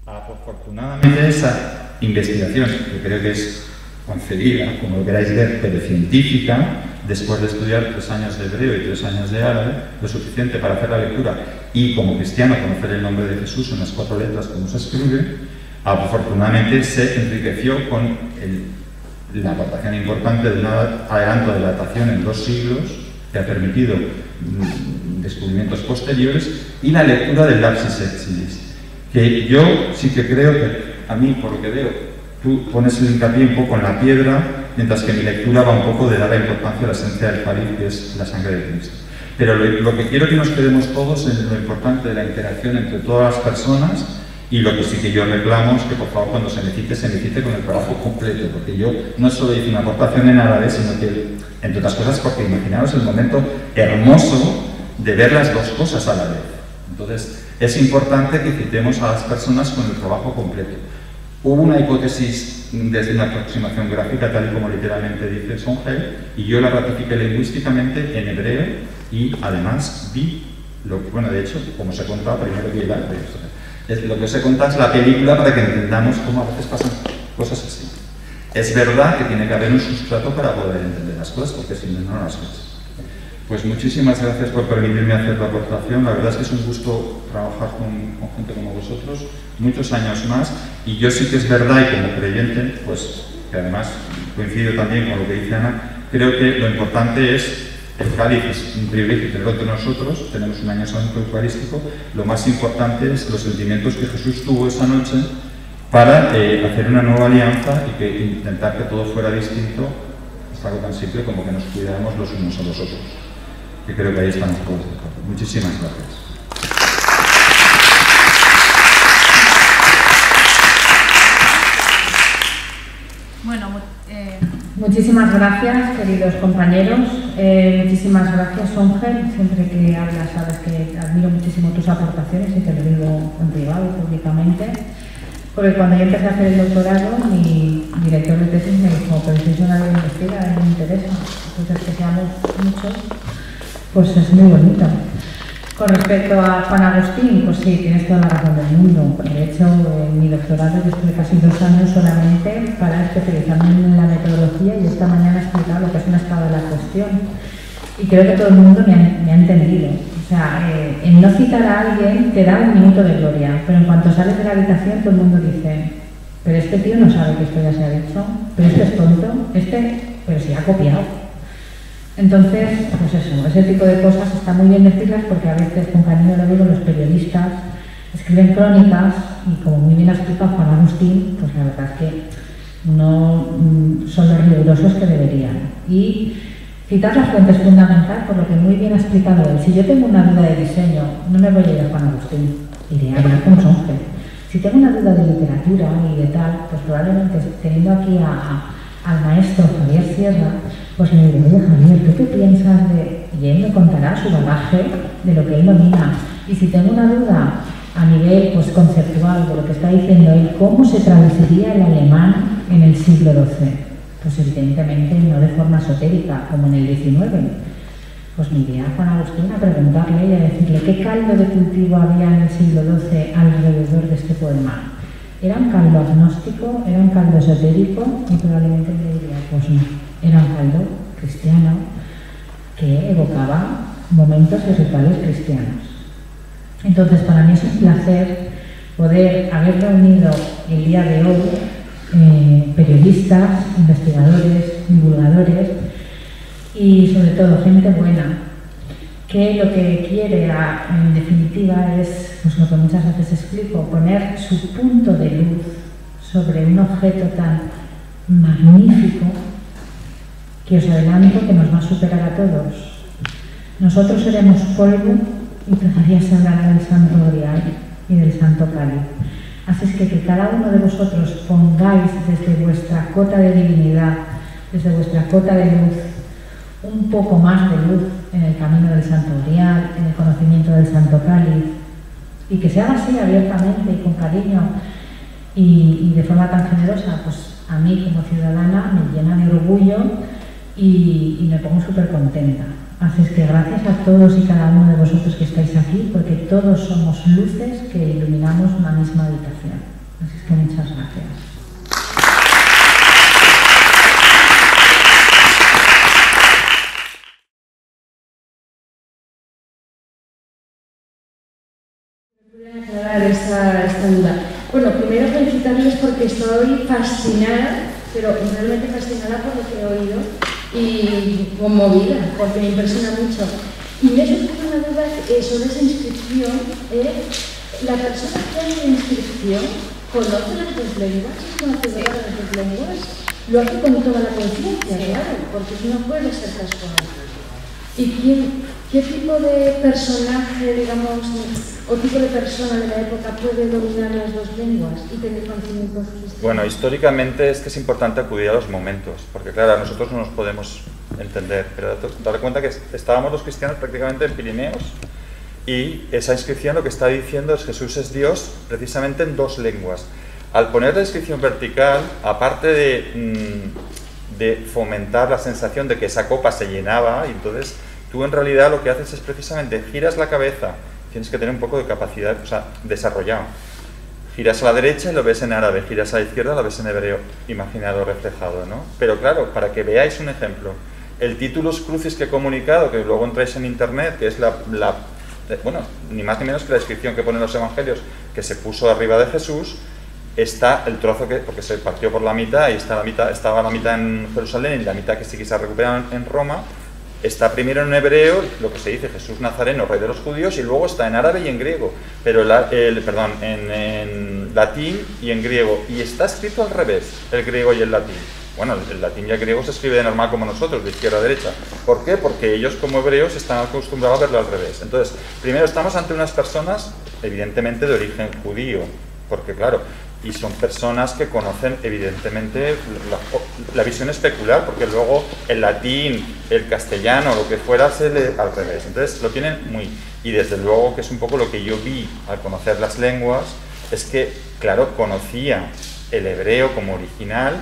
Afortunadamente esa investigación, que creo que es concebida, como lo queráis ver, pero científica, después de estudiar 3 años de hebreo y 3 años de árabe, lo suficiente para hacer la lectura y como cristiano conocer el nombre de Jesús en las 4 letras como se escribe, afortunadamente se enriqueció con la aportación importante de un adelanto de datación en 2 siglos que ha permitido descubrimientos posteriores y la lectura del Lapsis Exilis, que yo sí que creo que a mí, por lo que veo, tú pones el hincapié un poco en la piedra, mientras que mi lectura va un poco de dar la importancia a la esencia del cáliz, que es la sangre de Cristo. Pero lo que quiero que nos quedemos todos es lo importante de la interacción entre todas las personas, y lo que sí que yo reclamo es que por favor cuando se necesite con el trabajo completo, porque yo no solo hice una aportación en árabe, sino que, entre otras cosas, porque imaginaos el momento hermoso de ver las 2 cosas a la vez. Entonces, es importante que citemos a las personas con el trabajo completo. Hubo una hipótesis desde una aproximación gráfica, tal y como literalmente dice Songel, y yo la ratifiqué lingüísticamente en hebreo y además vi, bueno, de hecho, como os he contado, primero vi el arte. Lo que os he contado es la película para que entendamos cómo a veces pasan cosas así. Es verdad que tiene que haber un sustrato para poder entender las cosas, porque si no, no las ves. Pues muchísimas gracias por permitirme hacer la aportación. La verdad es que es un gusto trabajar con gente como vosotros, muchos años más, y yo sí que es verdad, y como creyente, pues que además coincido también con lo que dice Ana, creo que lo importante es, el cáliz es un privilegio tenerlo entre nosotros, tenemos un año santo eucarístico, lo más importante es los sentimientos que Jesús tuvo esa noche para hacer una nueva alianza y que intentar que todo fuera distinto. Es algo tan simple como que nos cuidáramos los unos a los otros. Que creo que ahí estamos todos de acuerdo. Muchísimas gracias. Bueno, muchísimas gracias, queridos compañeros. Muchísimas gracias, Songel. Siempre que hablas, sabes que admiro muchísimo tus aportaciones y te lo digo en privado y públicamente. Porque cuando yo empecé a hacer el doctorado, mi director de tesis me dijo, pero si eso nadie investiga, a mí me interesa. Entonces, que seamos muchos, pues es muy bonito. Con respecto a Juan Agustín, pues sí, tienes toda la razón del mundo. De hecho, en mi doctorado yo estuve casi 2 años solamente para especializarme en la metodología y esta mañana he explicado lo que es un estado de la cuestión. Y creo que todo el mundo me ha entendido. O sea, en no citar a alguien te da un minuto de gloria, pero en cuanto sales de la habitación todo el mundo dice, pero este tío no sabe que esto ya se ha dicho, pero este es tonto, pero si ha copiado. Entonces, pues eso, ese tipo de cosas está muy bien decirlas porque a veces, con cariño lo digo, los periodistas escriben crónicas y como muy bien ha explicado Juan Agustín, pues la verdad es que no son los rigurosos que deberían. Y citar las fuentes es fundamental, por lo que muy bien ha explicado él. Si yo tengo una duda de diseño, no me voy a ir a Juan Agustín, iré a hablar con Songel. Si tengo una duda de literatura y de tal, pues probablemente teniendo aquí al maestro Javier Sierra, pues le diré, oye Javier, ¿tú qué piensas de...? Y él me contará su bagaje de lo que él domina. Y si tengo una duda a nivel pues, conceptual de lo que está diciendo él, ¿cómo se traduciría el alemán en el siglo XII? Pues evidentemente no de forma esotérica, como en el XIX. Pues me iría a Juan Agustín a preguntarle y a decirle qué caldo de cultivo había en el siglo XII alrededor de este poema. ¿Era un caldo agnóstico? ¿Era un caldo esotérico? Y probablemente le diría, pues no, era un caldo cristiano que evocaba momentos y rituales cristianos. Entonces, para mí es un placer poder haber reunido el día de hoy periodistas, investigadores, divulgadores y sobre todo gente buena, que lo que quiere en definitiva es, pues lo que muchas veces explico, poner su punto de luz sobre un objeto tan magnífico que os adelanto que nos va a superar a todos. Nosotros seremos polvo y todavía se hablará del Santo Grial y del Santo Cáliz. Así es que cada uno de vosotros pongáis desde vuestra cota de divinidad, desde vuestra cota de luz, un poco más de luz en el camino del Santo Grial, en el conocimiento del Santo Cáliz, y que se haga así abiertamente y con cariño y de forma tan generosa, pues a mí como ciudadana me llena de orgullo y me pongo súper contenta. Así es que gracias a todos y cada uno de vosotros que estáis aquí, porque todos somos luces que iluminamos una misma habitación. Así es que muchas gracias. Aclarar esta duda. Bueno, primero felicitarles porque estoy fascinada, pero realmente fascinada por lo que he oído y conmovida, porque me impresiona mucho. Y me ha surgido una duda sobre esa inscripción. ¿La persona que hace la inscripción conoce las dos lenguas? ¿Es conocedora de las dos lenguas? Lo hace con toda la conciencia, claro, porque no puede ser casual. ¿Y qué tipo de personaje, digamos, o tipo de persona de la época puede dominar las dos lenguas y tener conocimientos cristianos? Bueno, históricamente es que es importante acudir a los momentos, porque claro, a nosotros no nos podemos entender, pero date cuenta que estábamos los cristianos prácticamente en Pirineos y esa inscripción lo que está diciendo es Jesús es Dios precisamente en dos lenguas. Al poner la inscripción vertical, aparte de fomentar la sensación de que esa copa se llenaba, y entonces tú en realidad lo que haces es precisamente giras la cabeza, tienes que tener un poco de capacidad, o sea, desarrollado. Giras a la derecha y lo ves en árabe, giras a la izquierda lo ves en hebreo, imaginado, reflejado, ¿no? Pero claro, para que veáis un ejemplo, el Titulus Crucis que he comunicado, que luego entráis en internet, que es bueno, ni más ni menos que la descripción que ponen los evangelios, que se puso arriba de Jesús, está el trozo porque se partió por la mitad y estaba la mitad en Jerusalén y la mitad que sí que se ha recuperado en Roma. Está primero en hebreo, lo que se dice Jesús Nazareno, rey de los judíos, y luego está en árabe y en griego, pero en latín y en griego, y está escrito al revés, el griego y el latín. Bueno, el latín y el griego se escribe de normal como nosotros, de izquierda a derecha. ¿Por qué? Porque ellos como hebreos están acostumbrados a verlo al revés. Entonces, primero estamos ante unas personas, evidentemente de origen judío, porque claro, y son personas que conocen evidentemente la visión especular, porque luego el latín, el castellano, lo que fuera, se lee al revés. Entonces lo tienen muy... Y desde luego que es un poco lo que yo vi al conocer las lenguas, es que, claro, conocía el hebreo como original,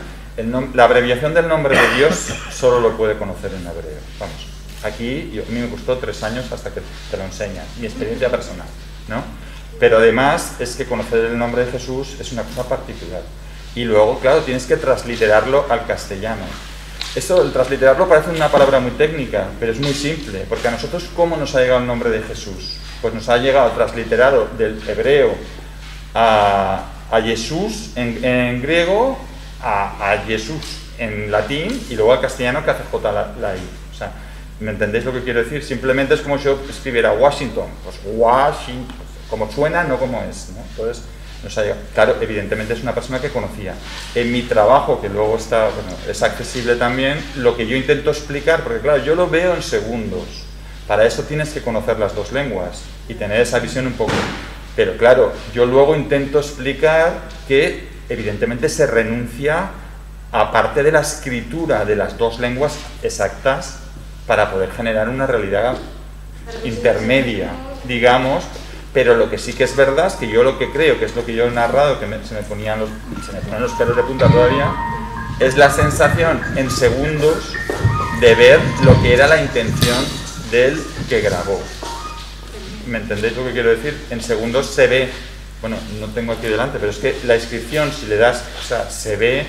la abreviación del nombre de Dios solo lo puede conocer en hebreo. Vamos, aquí a mí me costó 3 años hasta que te lo enseñan, mi experiencia personal, ¿no? Pero además es que conocer el nombre de Jesús es una cosa particular. Y luego, claro, tienes que transliterarlo al castellano. Esto, el transliterarlo parece una palabra muy técnica, pero es muy simple, porque a nosotros, ¿cómo nos ha llegado el nombre de Jesús? Pues nos ha llegado transliterado del hebreo a Jesús en griego, a Jesús en latín, y luego al castellano que hace J la I. O sea, ¿me entendéis lo que quiero decir? Simplemente es como si yo escribiera Washington, pues Washington, como suena, no como es, ¿no? Entonces, nos ha llegado. Claro, evidentemente es una persona que conocía. En mi trabajo, que luego está, bueno, es accesible también, lo que yo intento explicar, porque claro, yo lo veo en segundos. Para eso tienes que conocer las dos lenguas y tener esa visión un poco. Pero claro, yo luego intento explicar que evidentemente se renuncia a parte de la escritura de las dos lenguas exactas para poder generar una realidad intermedia, digamos, Pero lo que sí que es verdad es que yo lo que creo, que es lo que yo he narrado, que se me ponían los pelos de punta todavía, es la sensación en segundos de ver lo que era la intención del que grabó. ¿Me entendéis lo que quiero decir? En segundos se ve, bueno, no tengo aquí delante, pero es que la inscripción, si le das, o sea, se ve,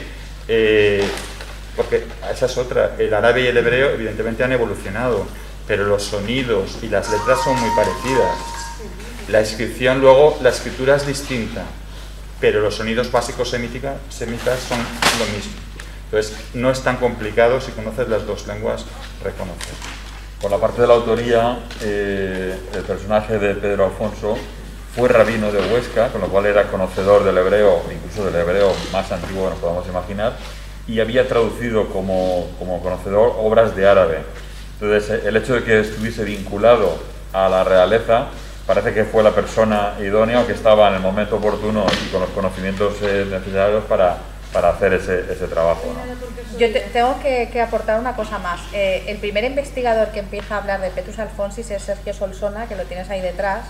porque esa es otra, el árabe y el hebreo evidentemente han evolucionado, pero los sonidos y las letras son muy parecidas. La inscripción luego, la escritura es distinta, pero los sonidos básicos semitas son lo mismo. Entonces, no es tan complicado si conoces las dos lenguas reconocer. Por la parte de la autoría, el personaje de Pedro Alfonso fue rabino de Huesca, con lo cual era conocedor del hebreo, incluso del hebreo más antiguo que nos podamos imaginar, y había traducido como conocedor obras de árabe. Entonces, el hecho de que estuviese vinculado a la realeza parece que fue la persona idónea o que estaba en el momento oportuno y con los conocimientos necesarios para hacer ese trabajo, ¿no? Yo tengo que aportar una cosa más. El primer investigador que empieza a hablar de Petrus Alfonsis es Sergio Solsona, que lo tienes ahí detrás,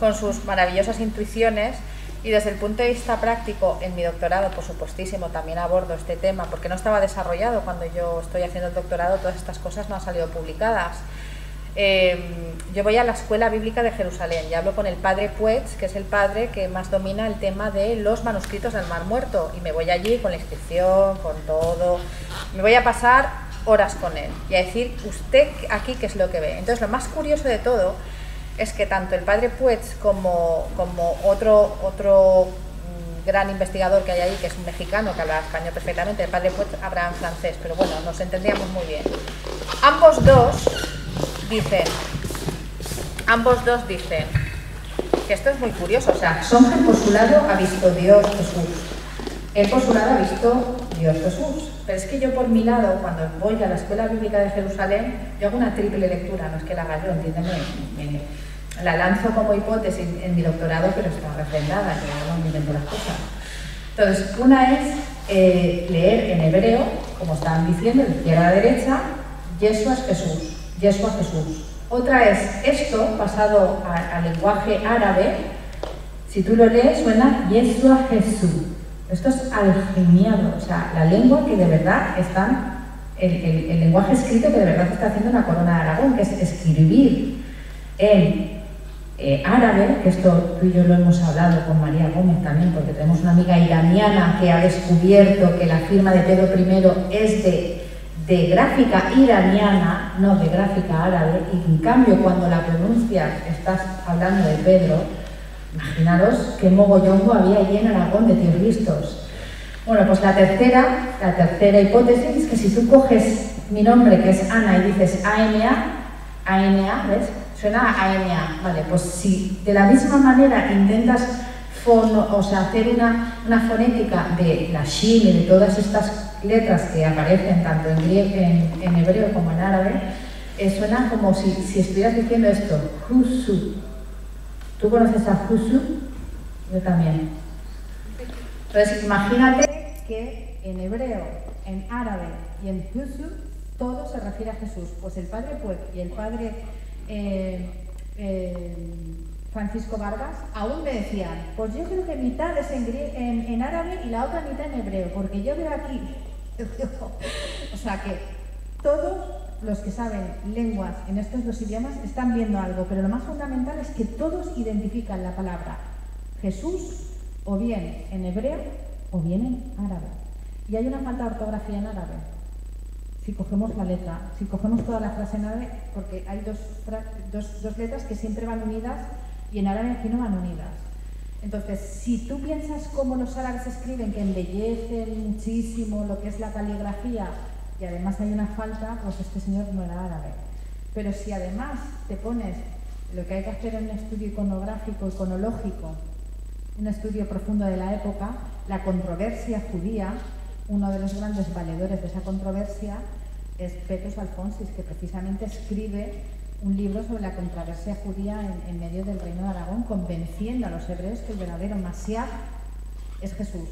con sus maravillosas intuiciones, y desde el punto de vista práctico, en mi doctorado, por supuestísimo, también abordo este tema, porque no estaba desarrollado cuando yo estoy haciendo el doctorado, todas estas cosas no han salido publicadas. Yo voy a la Escuela Bíblica de Jerusalén y hablo con el padre Puig, que es el padre que más domina el tema de los manuscritos del Mar Muerto, y me voy allí con la inscripción, con todo, me voy a pasar horas con él y a decir, usted aquí qué es lo que ve. Entonces, lo más curioso de todo es que tanto el padre Puig como otro gran investigador que hay ahí, que es un mexicano que habla español perfectamente, el padre Puig habla en francés, pero bueno, nos entendíamos muy bien. Ambos dos dicen que esto es muy curioso, o sea, Sonja por su lado ha visto Dios Jesús, él por su lado ha visto Dios Jesús, pero es que yo por mi lado, cuando voy a la Escuela Bíblica de Jerusalén, yo hago una triple lectura, no es que la haga yo, entiéndeme, la lanzo como hipótesis en mi doctorado, pero está refrendada, que no me invento las cosas. Entonces, una es leer en hebreo, como estaban diciendo, de izquierda a derecha, Yeshua es Jesús. Yeshua Jesús. Otra es esto, pasado al lenguaje árabe, si tú lo lees suena Yeshua Jesús. Esto es algemiado, o sea, la lengua que de verdad está, el lenguaje escrito que de verdad está haciendo una corona de Aragón, que es escribir en árabe, que esto tú y yo lo hemos hablado con María Gómez también, porque tenemos una amiga iraniana que ha descubierto que la firma de Pedro I es de gráfica iraniana, no de gráfica árabe, y en cambio cuando la pronuncias estás hablando de Pedro, imaginaros qué mogollongo había allí en Aragón de tierristos. Bueno, pues la tercera hipótesis es que si tú coges mi nombre, que es Ana, y dices ANA, ¿ves? Suena a ANA, vale, pues si de la misma manera intentas hacer una fonética de la shin y de todas estas letras que aparecen tanto en hebreo como en árabe, suena como si estuvieras diciendo esto, Husu. ¿Tú conoces a Husu? Yo también. Entonces, imagínate que en hebreo, en árabe y en Husu, todo se refiere a Jesús. Pues el padre Puig y el padre Francisco Vargas aún me decían, pues yo creo que mitad es en árabe y la otra mitad en hebreo, porque yo veo aquí. O sea que todos los que saben lenguas en estos dos idiomas están viendo algo, pero lo más fundamental es que todos identifican la palabra Jesús o bien en hebreo o bien en árabe. Y hay una falta de ortografía en árabe. Si cogemos la letra, si cogemos toda la frase en árabe, porque hay dos letras que siempre van unidas y en árabe aquí no van unidas. Entonces, si tú piensas cómo los árabes escriben, que embellecen muchísimo lo que es la caligrafía, y además hay una falta, pues este señor no era árabe. Pero si además te pones lo que hay que hacer en un estudio iconográfico, iconológico, un estudio profundo de la época, la controversia judía, uno de los grandes valedores de esa controversia es Petrus Alfonsis, que precisamente escribe un libro sobre la controversia judía en medio del reino de Aragón, convenciendo a los hebreos que el verdadero Mashiach es Jesús.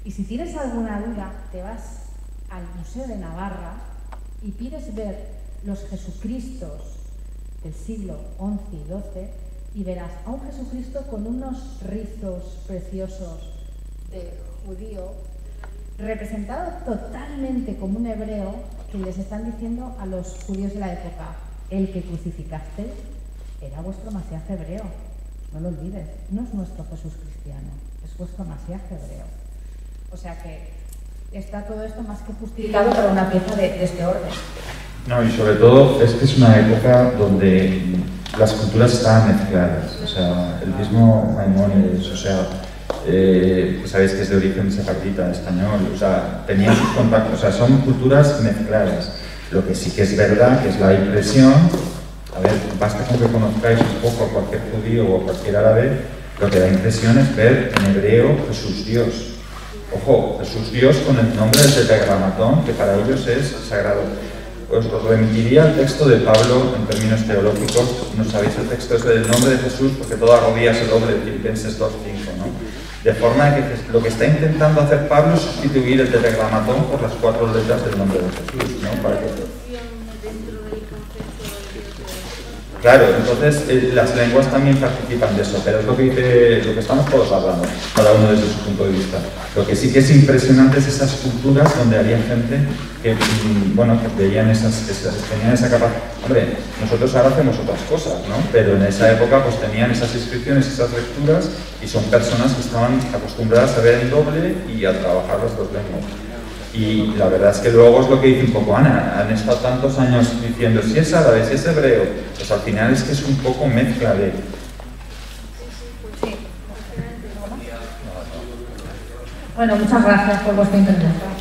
Y si tienes alguna duda, te vas al Museo de Navarra y pides ver los Jesucristos del siglo XI y XII, y verás a un Jesucristo con unos rizos preciosos de judío, representado totalmente como un hebreo, que les están diciendo a los judíos de la época: el que crucificaste era vuestro Masías hebreo, no lo olvides, no es nuestro Jesús cristiano, es vuestro Masías hebreo. O sea que está todo esto más que justificado para una pieza de este orden. No, y sobre todo es que es una época donde las culturas estaban mezcladas, o sea, el mismo Maimónides, o sea, sabéis que es de origen sefardita, español, o sea, tenían sus contactos, o sea, son culturas mezcladas. Lo que sí que es verdad que es la impresión, a ver, basta con que conozcáis un poco a cualquier judío o a cualquier árabe, lo que da impresión es ver en hebreo Jesús Dios. Ojo, Jesús Dios con el nombre del Tetragramatón, que para ellos es sagrado. Os remitiría al texto de Pablo en términos teológicos. No sabéis el texto es del nombre de Jesús porque toda rodilla se doble, Filipenses 2:5, ¿no? De forma que lo que está intentando hacer Pablo es sustituir el Tetragramatón por las 4 letras del nombre de Jesús, ¿no? Para que... Claro, entonces las lenguas también participan de eso, pero es lo que estamos todos hablando, cada uno desde su punto de vista. Lo que sí que es impresionante es esas culturas donde había gente que, bueno, que veían tenían esa capacidad. Hombre, nosotros ahora hacemos otras cosas, ¿no? Pero en esa época pues tenían esas inscripciones, esas lecturas, y son personas que estaban acostumbradas a ver en doble y a trabajar las dos lenguas. Y la verdad es que luego es lo que dice un poco Ana, han estado tantos años diciendo si es árabe, si es hebreo, pues al final es que es un poco mezcla de... Bueno, muchas gracias por vuestra intervención.